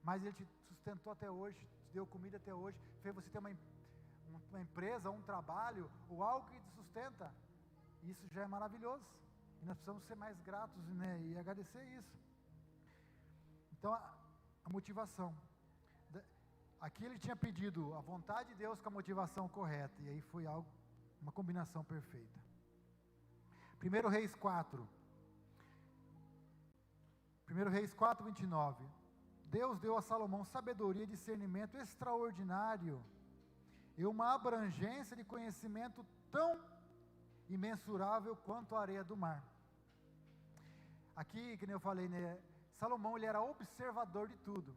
A: Mas Ele te sustentou até hoje, te deu comida até hoje, fez você ter uma empresa, um trabalho, ou algo que te sustenta. Isso já é maravilhoso. E nós precisamos ser mais gratos, né, e agradecer isso. Então, a motivação. Aqui ele tinha pedido a vontade de Deus com a motivação correta, e aí foi algo, uma combinação perfeita. 1 Reis 4. 1 Reis 4, 29. Deus deu a Salomão sabedoria e discernimento extraordinário, e uma abrangência de conhecimento tão imensurável quanto a areia do mar. Aqui, que nem eu falei, né, Salomão ele era observador de tudo.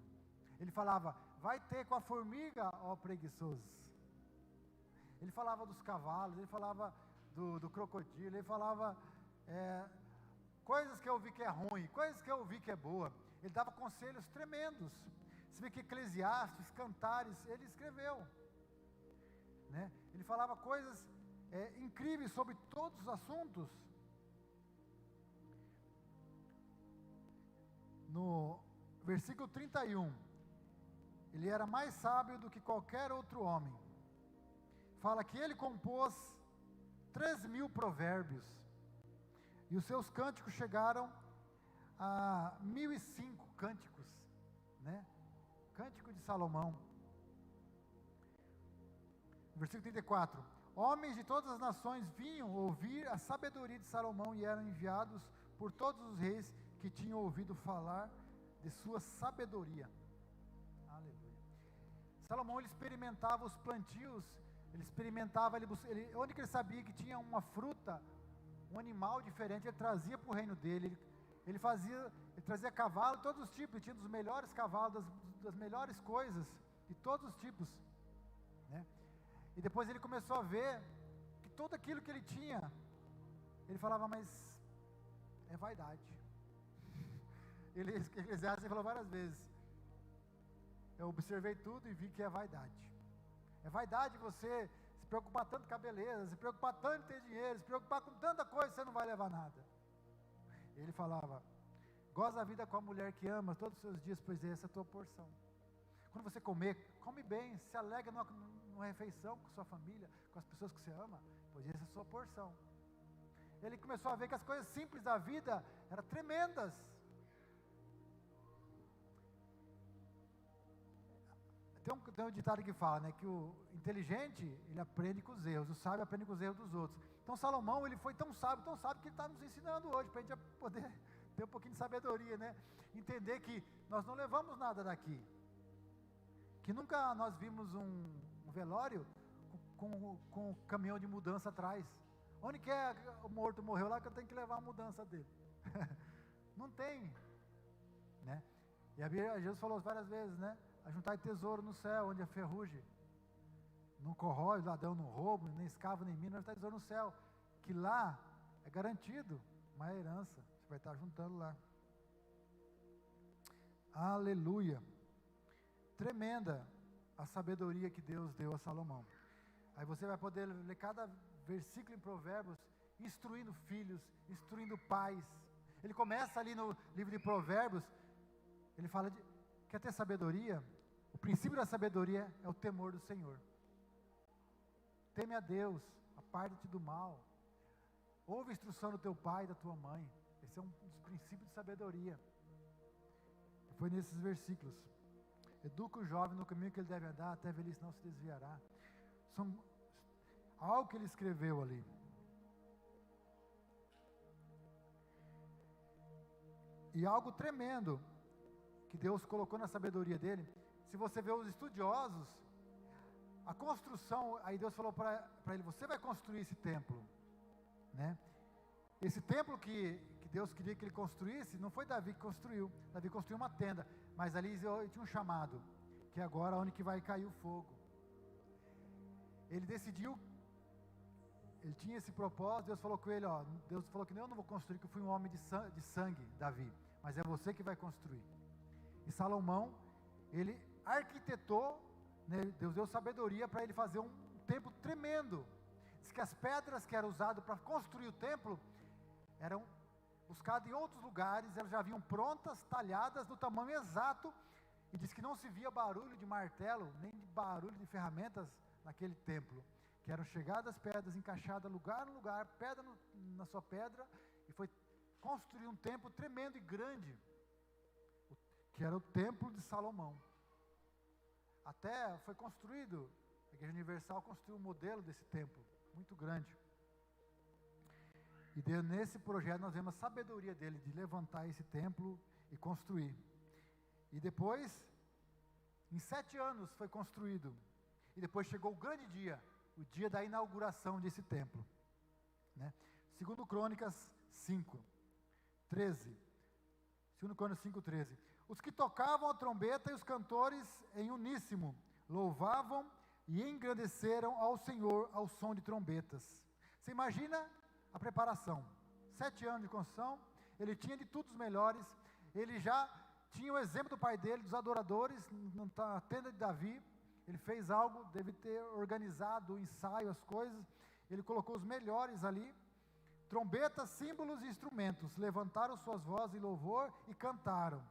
A: Ele falava, vai ter com a formiga, ó preguiçosos. Ele falava dos cavalos, ele falava do crocodilo, ele falava coisas que eu vi que é ruim, coisas que eu vi que é boa. Ele dava conselhos tremendos. Você vê que Eclesiastes, Cantares, ele escreveu, né? Ele falava coisas incríveis sobre todos os assuntos. No versículo 31, ele era mais sábio do que qualquer outro homem. Fala que ele compôs 3.000 provérbios, e os seus cânticos chegaram a 1.005 cânticos, né? Cântico de Salomão. Versículo 34, homens de todas as nações vinham ouvir a sabedoria de Salomão, e eram enviados por todos os reis que tinham ouvido falar de sua sabedoria. Aleluia. Salomão, ele experimentava os plantios, ele experimentava, onde que ele sabia que tinha uma fruta, um animal diferente, ele trazia para o reino dele. Ele trazia cavalo de todos os tipos, ele tinha dos melhores cavalos, das melhores coisas, de todos os tipos, né? E depois ele começou a ver que tudo aquilo que ele tinha, ele falava, mas é vaidade. Eclesiastes falou várias vezes, eu observei tudo e vi que é vaidade. É vaidade você se preocupar tanto com a beleza, se preocupar tanto em ter dinheiro, se preocupar com tanta coisa, você não vai levar nada. Ele falava, Goza a vida com a mulher que amas todos os seus dias, pois essa é a tua porção. Quando você comer, come bem, se alegra numa refeição com sua família, com as pessoas que você ama, pois essa é a sua porção. Ele começou a ver que as coisas simples da vida eram tremendas. Tem um ditado que fala, né, que o inteligente, ele aprende com os erros, o sábio aprende com os erros dos outros. Então Salomão, ele foi tão sábio que ele está nos ensinando hoje, para a gente poder ter um pouquinho de sabedoria, né? Entender que nós não levamos nada daqui. Que nunca nós vimos um velório com um caminhão de mudança atrás. Onde que o morto morreu lá que eu tenho que levar a mudança dele? Não tem, né? E a Bíblia, Jesus falou várias vezes, né? Ajuntai tesouro no céu, onde a ferrugem não corrói, o ladrão não rouba, nem escava, nem mina, ajuntai tesouro no céu, que lá é garantido uma herança, você vai estar juntando lá. Aleluia! Tremenda a sabedoria que Deus deu a Salomão. Aí você vai poder ler cada versículo em Provérbios, instruindo filhos, instruindo pais. Ele começa ali no livro de Provérbios, ele fala de, quer ter sabedoria? O princípio da sabedoria é o temor do Senhor. Teme a Deus, aparta-te do mal. Ouve a instrução do teu pai e da tua mãe. Esse é um dos princípios de sabedoria. Foi nesses versículos. Educa o jovem no caminho que ele deve andar, até a velhice não se desviará. São algo que ele escreveu ali. E algo tremendo que Deus colocou na sabedoria dele. Se você vê os estudiosos, a construção, aí Deus falou para ele, você vai construir esse templo, né? Esse templo que Deus queria que ele construísse, não foi Davi que construiu. Davi construiu uma tenda, mas ali tinha um chamado, que é agora onde que vai cair o fogo. Ele decidiu, ele tinha esse propósito, Deus falou com ele, ó, Deus falou que eu não vou construir, que eu fui um homem de sangue, Davi, mas é você que vai construir. E Salomão, ele arquitetou, né, Deus deu sabedoria para ele fazer um templo tremendo. Diz que as pedras que eram usadas para construir o templo, eram buscadas em outros lugares, elas já vinham prontas, talhadas, no tamanho exato, e diz que não se via barulho de martelo, nem de barulho de ferramentas naquele templo, que eram chegadas pedras, encaixadas lugar no lugar, pedra na sua pedra, e foi construir um templo tremendo e grande, que era o templo de Salomão. Até foi construído, a Igreja Universal construiu um modelo desse templo, muito grande. E nesse projeto nós vemos a sabedoria dele, de levantar esse templo e construir. E depois, em 7 anos foi construído. E depois chegou o grande dia, o dia da inauguração desse templo, né? 2 Crônicas 5:13. 2 Crônicas 5:13. Os que tocavam a trombeta e os cantores em uníssono louvavam e engrandeceram ao Senhor ao som de trombetas. Você imagina a preparação? 7 anos de construção, ele tinha de tudo os melhores, ele já tinha o exemplo do pai dele, dos adoradores, na tenda de Davi. Ele fez algo, deve ter organizado o ensaio, as coisas, ele colocou os melhores ali, trombetas, símbolos e instrumentos, levantaram suas vozes em louvor e cantaram.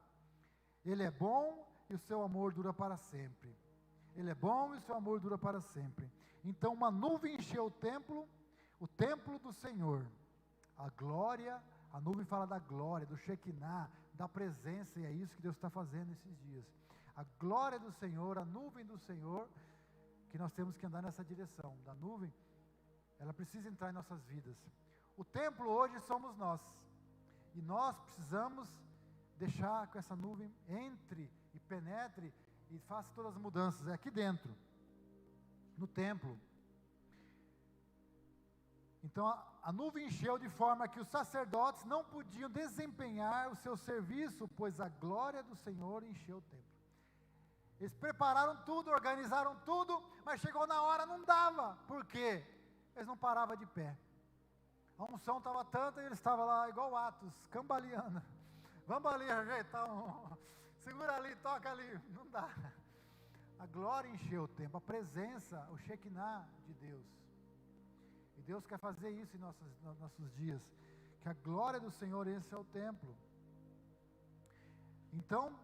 A: Ele é bom e o seu amor dura para sempre. Ele é bom e o seu amor dura para sempre. Então uma nuvem encheu o templo do Senhor. A glória, a nuvem fala da glória, do Shekinah, da presença, e é isso que Deus está fazendo esses dias. A glória do Senhor, a nuvem do Senhor, que nós temos que andar nessa direção. Da nuvem, ela precisa entrar em nossas vidas. O templo hoje somos nós. E nós precisamos deixar que essa nuvem entre e penetre e faça todas as mudanças. É aqui dentro, no templo. Então a nuvem encheu de forma que os sacerdotes não podiam desempenhar o seu serviço, pois a glória do Senhor encheu o templo. Eles prepararam tudo, organizaram tudo, mas chegou na hora, não dava. Por quê? Eles não paravam de pé. A unção estava tanta e eles estavam lá igual Atos, cambaleando. Vamos ali ajeitar segura ali, toca ali. Não dá. A glória encheu o templo, a presença, o Shekinah de Deus. E Deus quer fazer isso em nossos dias. Que a glória do Senhor encha o templo. Então,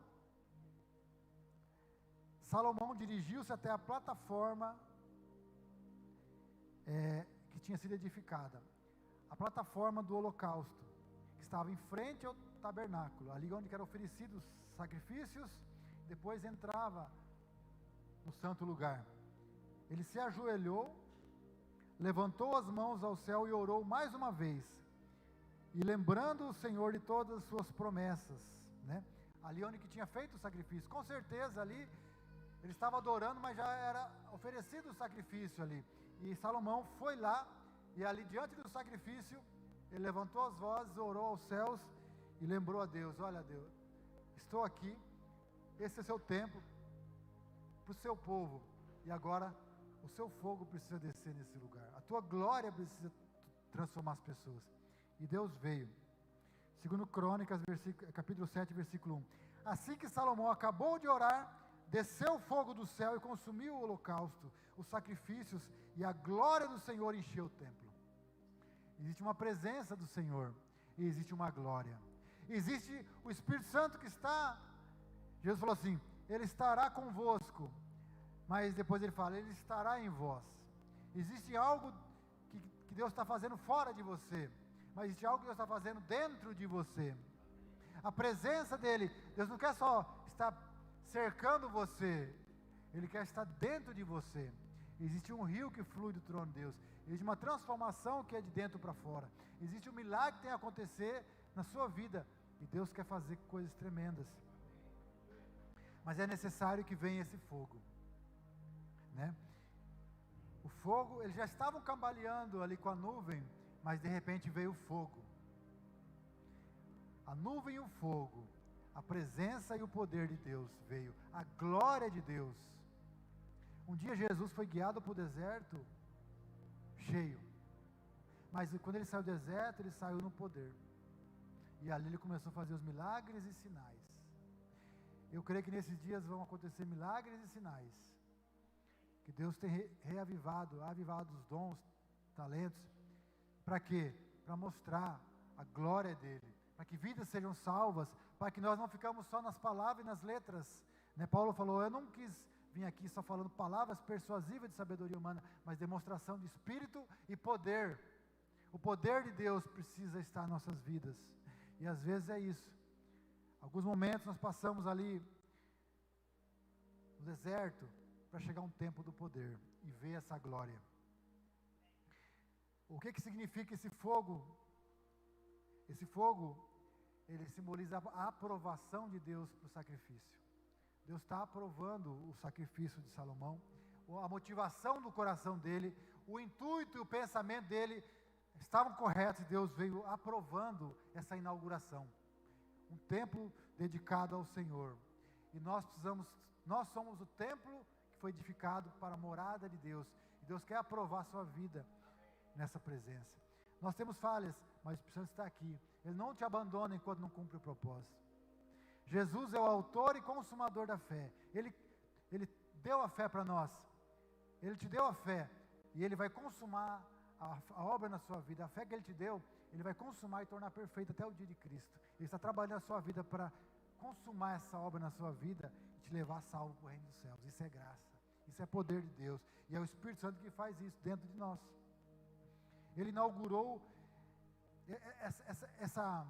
A: Salomão dirigiu-se até a plataforma que tinha sido edificada, a plataforma do holocausto, que estava em frente ao tabernáculo, ali onde eram oferecidos sacrifícios, depois entrava no santo lugar. Ele se ajoelhou, levantou as mãos ao céu e orou mais uma vez, e lembrando o Senhor de todas as suas promessas, né? Ali onde que tinha feito o sacrifício, com certeza ali ele estava adorando, mas já era oferecido o sacrifício ali, e Salomão foi lá, e ali diante do sacrifício, ele levantou as vozes, orou aos céus, e lembrou a Deus: olha Deus, estou aqui, esse é seu tempo, para o seu povo, e agora o seu fogo precisa descer nesse lugar, a tua glória precisa transformar as pessoas, e Deus veio. Segundo Crônicas, capítulo 7, versículo 1, assim que Salomão acabou de orar, desceu o fogo do céu e consumiu o holocausto, os sacrifícios, e a glória do Senhor encheu o templo. Existe uma presença do Senhor, e existe uma glória, existe o Espírito Santo que está, Jesus falou assim, Ele estará convosco, mas depois ele fala, Ele estará em vós. Existe algo que Deus está fazendo fora de você, mas existe algo que Deus está fazendo dentro de você. A presença dEle, Deus não quer só estar cercando você, Ele quer estar dentro de você. Existe um rio que flui do trono de Deus, existe uma transformação que é de dentro para fora, existe um milagre que tem a acontecer na sua vida, e Deus quer fazer coisas tremendas, mas é necessário que venha esse fogo, né? O fogo, eles já estavam cambaleando ali com a nuvem, mas de repente veio o fogo, a nuvem e o fogo, a presença e o poder de Deus veio, a glória de Deus. Um dia Jesus foi guiado para o deserto, cheio, mas quando ele saiu do deserto, ele saiu no poder, e ali ele começou a fazer os milagres e sinais. Eu creio que nesses dias vão acontecer milagres e sinais, que Deus tem avivado os dons, talentos, para quê? Para mostrar a glória dele, para que vidas sejam salvas, para que nós não ficamos só nas palavras e nas letras, né? Paulo falou, eu não quis vir aqui só falando palavras persuasivas de sabedoria humana, mas demonstração de espírito e poder. O poder de Deus precisa estar em nossas vidas, e às vezes é isso. Alguns momentos nós passamos ali no deserto, para chegar um tempo do poder, e ver essa glória. O que significa esse fogo? Esse fogo, ele simboliza a aprovação de Deus para o sacrifício. Deus está aprovando o sacrifício de Salomão, a motivação do coração dele, o intuito e o pensamento dele estavam corretos, e Deus veio aprovando essa inauguração. Um templo dedicado ao Senhor, e nós somos o templo que foi edificado para a morada de Deus, e Deus quer aprovar a sua vida nessa presença. Nós temos falhas, mas precisamos estar aqui. Ele não te abandona enquanto não cumpre o propósito. Jesus é o autor e consumador da fé. Ele deu a fé para nós, Ele te deu a fé, e Ele vai consumar a obra na sua vida. A fé que Ele te deu, Ele vai consumar e tornar perfeita até o dia de Cristo. Ele está trabalhando a sua vida para consumar essa obra na sua vida, e te levar salvo para o reino dos céus. Isso é graça, isso é poder de Deus, e é o Espírito Santo que faz isso dentro de nós. Ele inaugurou essa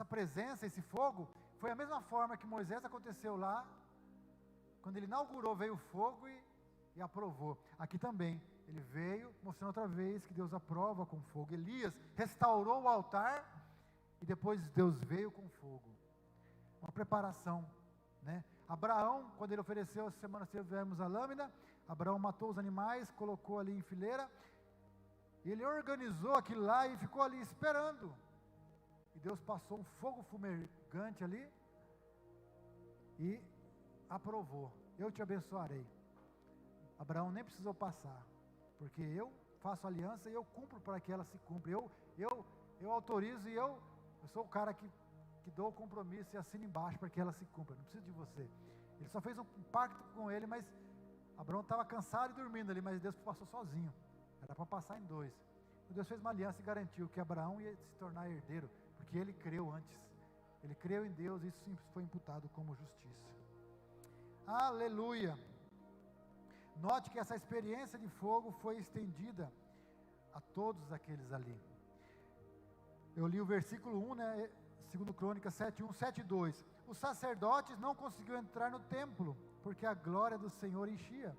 A: presença, esse fogo. Foi a mesma forma que Moisés aconteceu lá, quando ele inaugurou, veio o fogo e aprovou. Aqui também, ele veio mostrando outra vez que Deus aprova com fogo. Elias restaurou o altar, e depois Deus veio com fogo. Uma preparação, né? Abraão, quando ele ofereceu, essa semana tivemos a lâmina, Abraão matou os animais, colocou ali em fileira, e ele organizou aquilo lá e ficou ali esperando. E Deus passou um fogo fumegante ali e aprovou. Eu te abençoarei. Abraão nem precisou passar, porque eu faço aliança e eu cumpro para que ela se cumpra. Eu autorizo, e eu sou o cara que dou o compromisso e assino embaixo para que ela se cumpra. Não preciso de você. Ele só fez um pacto com ele, mas Abraão estava cansado e dormindo ali, mas Deus passou sozinho. Era para passar em dois. Deus fez uma aliança e garantiu que Abraão ia se tornar herdeiro, porque ele creu antes. Ele creu em Deus, isso sim foi imputado como justiça. Aleluia! Note que essa experiência de fogo foi estendida a todos aqueles ali. Eu li o versículo 1, né? 2 Crônicas 7:1, 7:2. Os sacerdotes não conseguiam entrar no templo, porque a glória do Senhor enchia.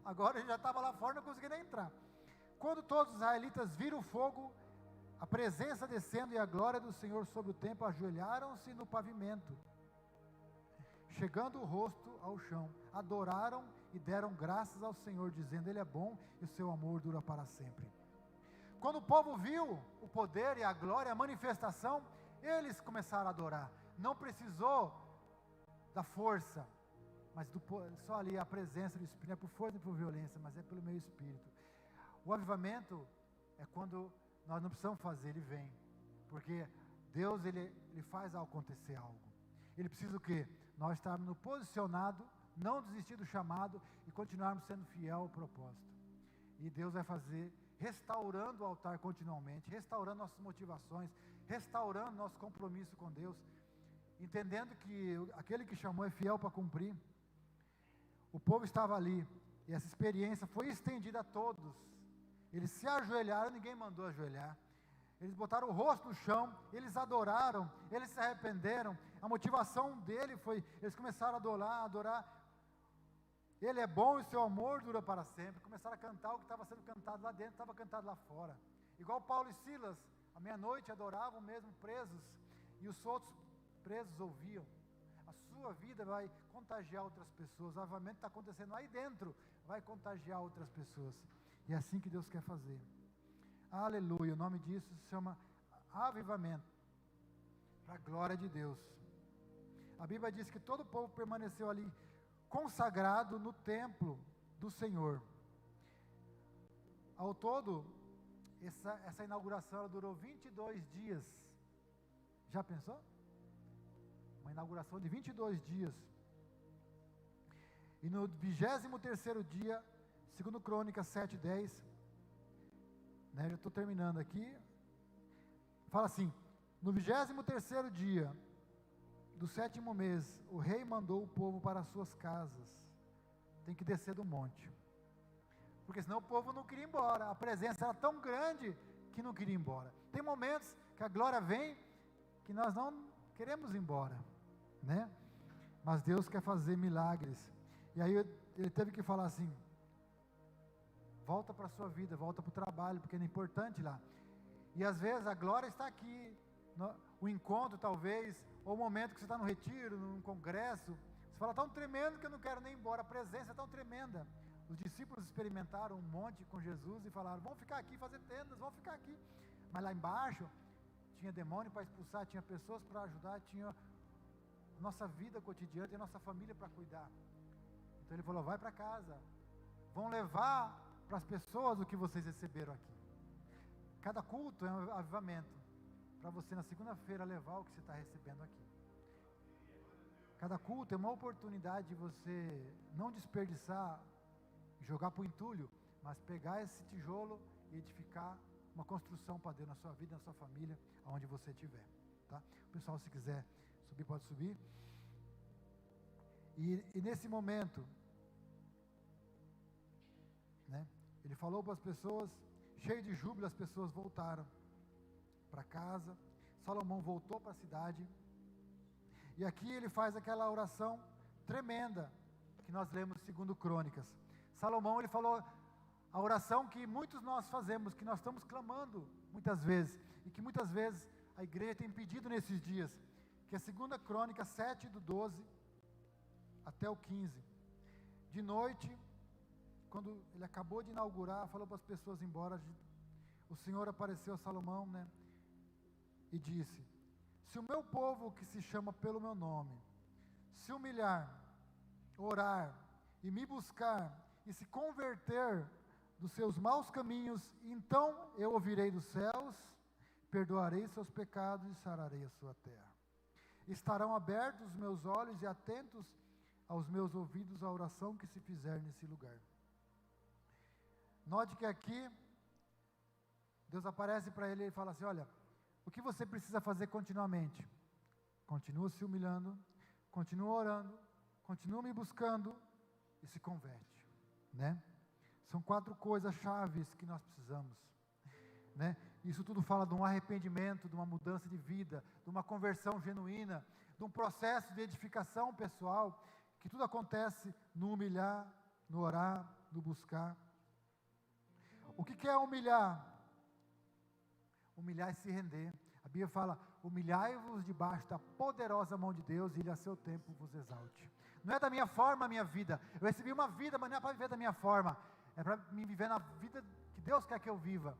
A: Agora ele já estava lá fora, não conseguia nem entrar. Quando todos os israelitas viram o fogo, a presença descendo e a glória do Senhor sobre o templo, ajoelharam-se no pavimento, chegando o rosto ao chão, adoraram e deram graças ao Senhor, dizendo: Ele é bom e o seu amor dura para sempre. Quando o povo viu o poder e a glória, a manifestação, eles começaram a adorar. Não precisou da força, mas só ali a presença do Espírito. Não é por força e por violência, mas é pelo meu Espírito. O avivamento é quando nós não precisamos fazer, ele vem. Porque Deus, ele faz acontecer algo. Ele precisa o quê? Nós estarmos posicionados, não desistir do chamado e continuarmos sendo fiel ao propósito. E Deus vai fazer, restaurando o altar continuamente, restaurando nossas motivações, restaurando nosso compromisso com Deus, entendendo que aquele que chamou é fiel para cumprir. O povo estava ali, e essa experiência foi estendida a todos. Eles se ajoelharam, ninguém mandou ajoelhar. Eles botaram o rosto no chão, eles adoraram, eles se arrependeram. A motivação dele foi, eles começaram a adorar. Ele é bom e seu amor dura para sempre. Começaram a cantar o que estava sendo cantado lá dentro, estava cantado lá fora. Igual Paulo e Silas, à meia-noite adoravam mesmo presos, e os outros presos ouviam. A sua vida vai contagiar outras pessoas. O avivamento está acontecendo aí dentro, vai contagiar outras pessoas. E é assim que Deus quer fazer. Aleluia, o nome disso se chama avivamento, para a glória de Deus. A Bíblia diz que todo o povo permaneceu ali, consagrado no templo do Senhor. Ao todo, essa inauguração durou 22 dias. Já pensou? Uma inauguração de 22 dias. E no 23º dia, segundo Crônicas 7:10, né, já estou terminando aqui, fala assim: no 23º dia do 7º mês, o rei mandou o povo para as suas casas. Tem que descer do monte, porque senão o povo não queria ir embora. A presença era tão grande que não queria ir embora. Tem momentos que a glória vem que nós não queremos ir embora, né? Mas Deus quer fazer milagres. E aí ele teve que falar assim: volta para a sua vida, volta para o trabalho, porque é importante lá. E às vezes a glória está aqui, o encontro talvez, ou o momento que você está no retiro, num congresso, você fala: tão tremendo que eu não quero nem ir embora, a presença é tão tremenda. Os discípulos experimentaram um monte com Jesus e falaram: vamos ficar aqui, fazer tendas, vamos ficar aqui. Mas lá embaixo tinha demônio para expulsar, tinha pessoas para ajudar, tinha a nossa vida cotidiana, tinha a nossa família para cuidar. Então ele falou: vai para casa, vão levar para as pessoas o que vocês receberam aqui. Cada culto é um avivamento, para você na segunda-feira levar o que você está recebendo aqui. Cada culto é uma oportunidade de você não desperdiçar, jogar para o entulho, mas pegar esse tijolo e edificar uma construção para Deus na sua vida, na sua família, aonde você estiver, tá? O pessoal, se quiser subir, pode subir. E nesse momento, né, ele falou para as pessoas, cheio de júbilo, as pessoas voltaram para casa. Salomão voltou para a cidade, e aqui ele faz aquela oração tremenda que nós lemos segundo Crônicas. Salomão, ele falou a oração que muitos nós fazemos, que nós estamos clamando muitas vezes, e que muitas vezes a igreja tem pedido nesses dias, que é 2 Crônicas 7, do 12 até o 15. De noite, quando ele acabou de inaugurar, falou para as pessoas ir embora, o Senhor apareceu a Salomão, né, e disse: se o meu povo, que se chama pelo meu nome, se humilhar, orar e me buscar e se converter dos seus maus caminhos, então eu ouvirei dos céus, perdoarei seus pecados e sararei a sua terra. Estarão abertos os meus olhos e atentos aos meus ouvidos a oração que se fizer nesse lugar. Note que aqui Deus aparece para ele e fala assim: olha, o que você precisa fazer continuamente? continua se humilhando, continua orando, continua me buscando e se converte, né? São 4 coisas chaves que nós precisamos, né? Isso tudo fala de um arrependimento, de uma mudança de vida, de uma conversão genuína, de um processo de edificação pessoal, que tudo acontece no humilhar, no orar, no buscar. O que é humilhar? Humilhar é se render. A Bíblia fala: humilhai-vos debaixo da poderosa mão de Deus, e Ele a seu tempo vos exalte. Não é da minha forma a minha vida. Eu recebi uma vida, mas não é para viver da minha forma. É para me viver na vida que Deus quer que eu viva.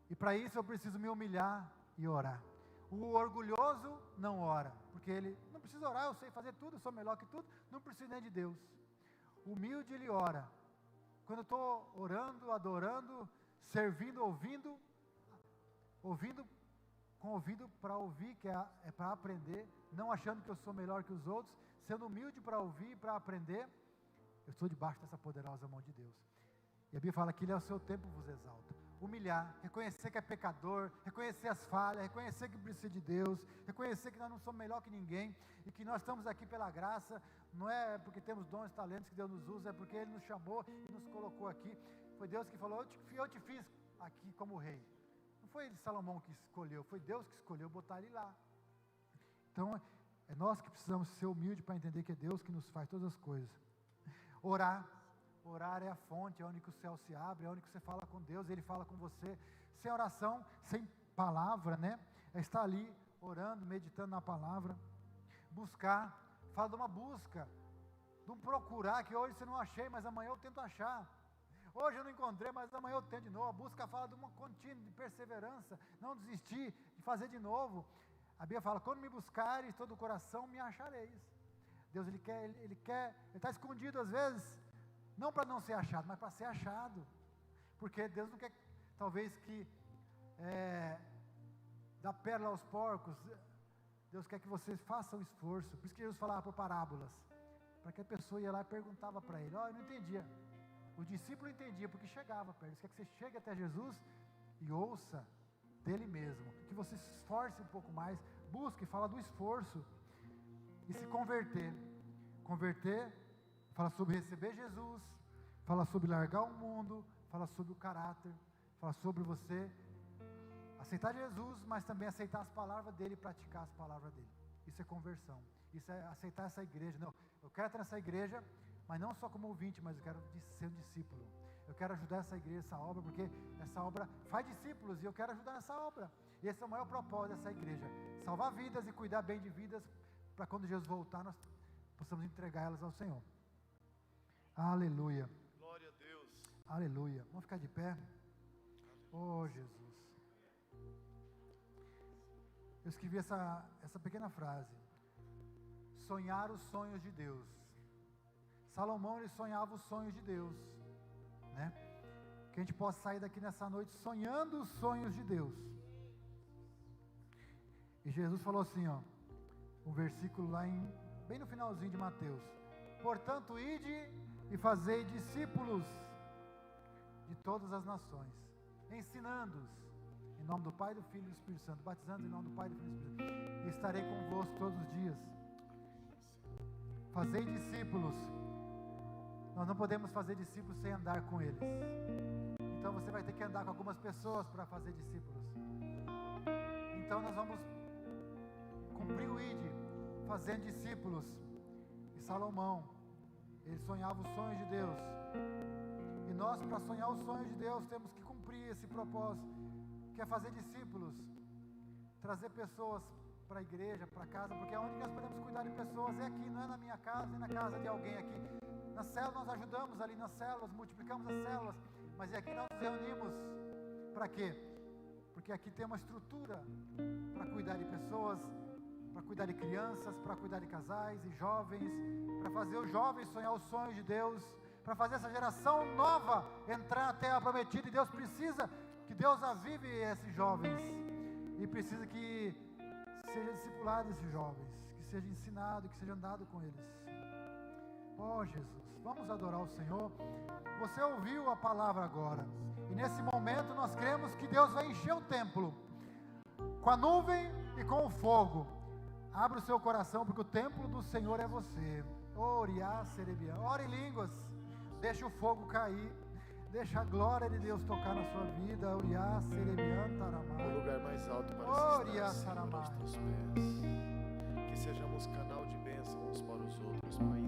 A: E para isso eu preciso me humilhar e orar. O orgulhoso não ora, porque ele não precisa orar, eu sei fazer tudo, eu sou melhor que tudo, não preciso nem de Deus. O humilde, ele ora. Quando eu estou orando, adorando, servindo, ouvindo com ouvido para ouvir, que é para aprender, não achando que eu sou melhor que os outros, sendo humilde para ouvir e para aprender, eu estou debaixo dessa poderosa mão de Deus. E a Bíblia fala que Ele ao seu tempo vos exalta. Humilhar, reconhecer que é pecador, reconhecer as falhas, reconhecer que precisa de Deus, reconhecer que nós não somos melhor que ninguém, e que nós estamos aqui pela graça, não é porque temos dons e talentos que Deus nos usa, é porque Ele nos chamou e nos colocou aqui. Foi Deus que falou: eu te fiz aqui como rei. Não foi Salomão que escolheu, foi Deus que escolheu botar ele lá. Então, é nós que precisamos ser humildes para entender que é Deus que nos faz todas as coisas. Orar é a fonte, é onde que o céu se abre, é onde que você fala com Deus, Ele fala com você. Sem oração, sem palavra, né? É estar ali orando, meditando na palavra. Buscar, fala de uma busca, de um procurar, que hoje você não achei, mas amanhã eu tento achar. Hoje eu não encontrei, mas amanhã eu tento de novo. A busca fala de uma contínua, de perseverança, não desistir, de fazer de novo. A Bíblia fala: quando me buscares todo o coração, me achareis. Deus, Ele está escondido às vezes, não para não ser achado, mas para ser achado, porque Deus não quer, talvez, que dá pérola aos porcos. Deus quer que você faça o esforço. Por isso que Jesus falava por parábolas, para que a pessoa ia lá e perguntava para ele: eu não entendia. O discípulo entendia, porque chegava perto. Ele quer que você chegue até Jesus e ouça dele mesmo, que você se esforce um pouco mais, busque, fala do esforço, e se converter. Converter fala sobre receber Jesus, fala sobre largar o mundo, fala sobre o caráter, fala sobre você aceitar Jesus, mas também aceitar as palavras dele e praticar as palavras dele. Isso é conversão, isso é aceitar essa igreja. Não, eu quero estar nessa igreja, mas não só como ouvinte, mas eu quero ser um discípulo. Eu quero ajudar essa igreja, essa obra, porque essa obra faz discípulos e eu quero ajudar nessa obra. E esse é o maior propósito dessa igreja: salvar vidas e cuidar bem de vidas, para quando Jesus voltar, nós possamos entregar elas ao Senhor. Aleluia.
B: Glória a Deus.
A: Aleluia. Vamos ficar de pé. Oh, Jesus. Eu escrevi essa pequena frase: sonhar os sonhos de Deus. Salomão, ele sonhava os sonhos de Deus, né? Que a gente possa sair daqui nessa noite sonhando os sonhos de Deus. E Jesus falou assim, um versículo lá bem no finalzinho de Mateus: portanto, ide e fazei discípulos de todas as nações, ensinando-os em nome do Pai, do Filho e do Espírito Santo, batizando em nome do Pai, do Filho e do Espírito Santo, e estarei convosco todos os dias. Fazei discípulos. Nós não podemos fazer discípulos sem andar com eles. Então você vai ter que andar com algumas pessoas para fazer discípulos. Então nós vamos cumprir o ID, fazendo discípulos. E Salomão, ele sonhava os sonhos de Deus. E nós, para sonhar os sonhos de Deus, temos que cumprir esse propósito, que é fazer discípulos, trazer pessoas para a igreja, para casa, porque é onde nós podemos cuidar de pessoas, é aqui, não é na minha casa, nem na casa de alguém aqui. Na célula nós ajudamos ali nas células, multiplicamos as células, mas é aqui nós nos reunimos. Para quê? Porque aqui tem uma estrutura para cuidar de pessoas, para cuidar de crianças, para cuidar de casais e jovens, para fazer os jovens sonhar os sonhos de Deus, para fazer essa geração nova entrar na terra prometida. E Deus precisa que Deus avive esses jovens, e precisa que seja discipulado esses jovens, que seja ensinado, que seja andado com eles. Oh Jesus, vamos adorar o Senhor. Você ouviu a palavra agora, e nesse momento nós cremos que Deus vai encher o templo com a nuvem e com o fogo. Abra o seu coração, porque o templo do Senhor é você. Oriá, Serebiá. Ore em línguas. Deixa o fogo cair. Deixa a glória de Deus tocar na sua vida. Oriá, Serebiá, Taramá.
B: O lugar mais alto para
A: Oriá,
B: se estar, Senhor, aos teus pés. Que sejamos canal de bênção uns para os outros, Pai.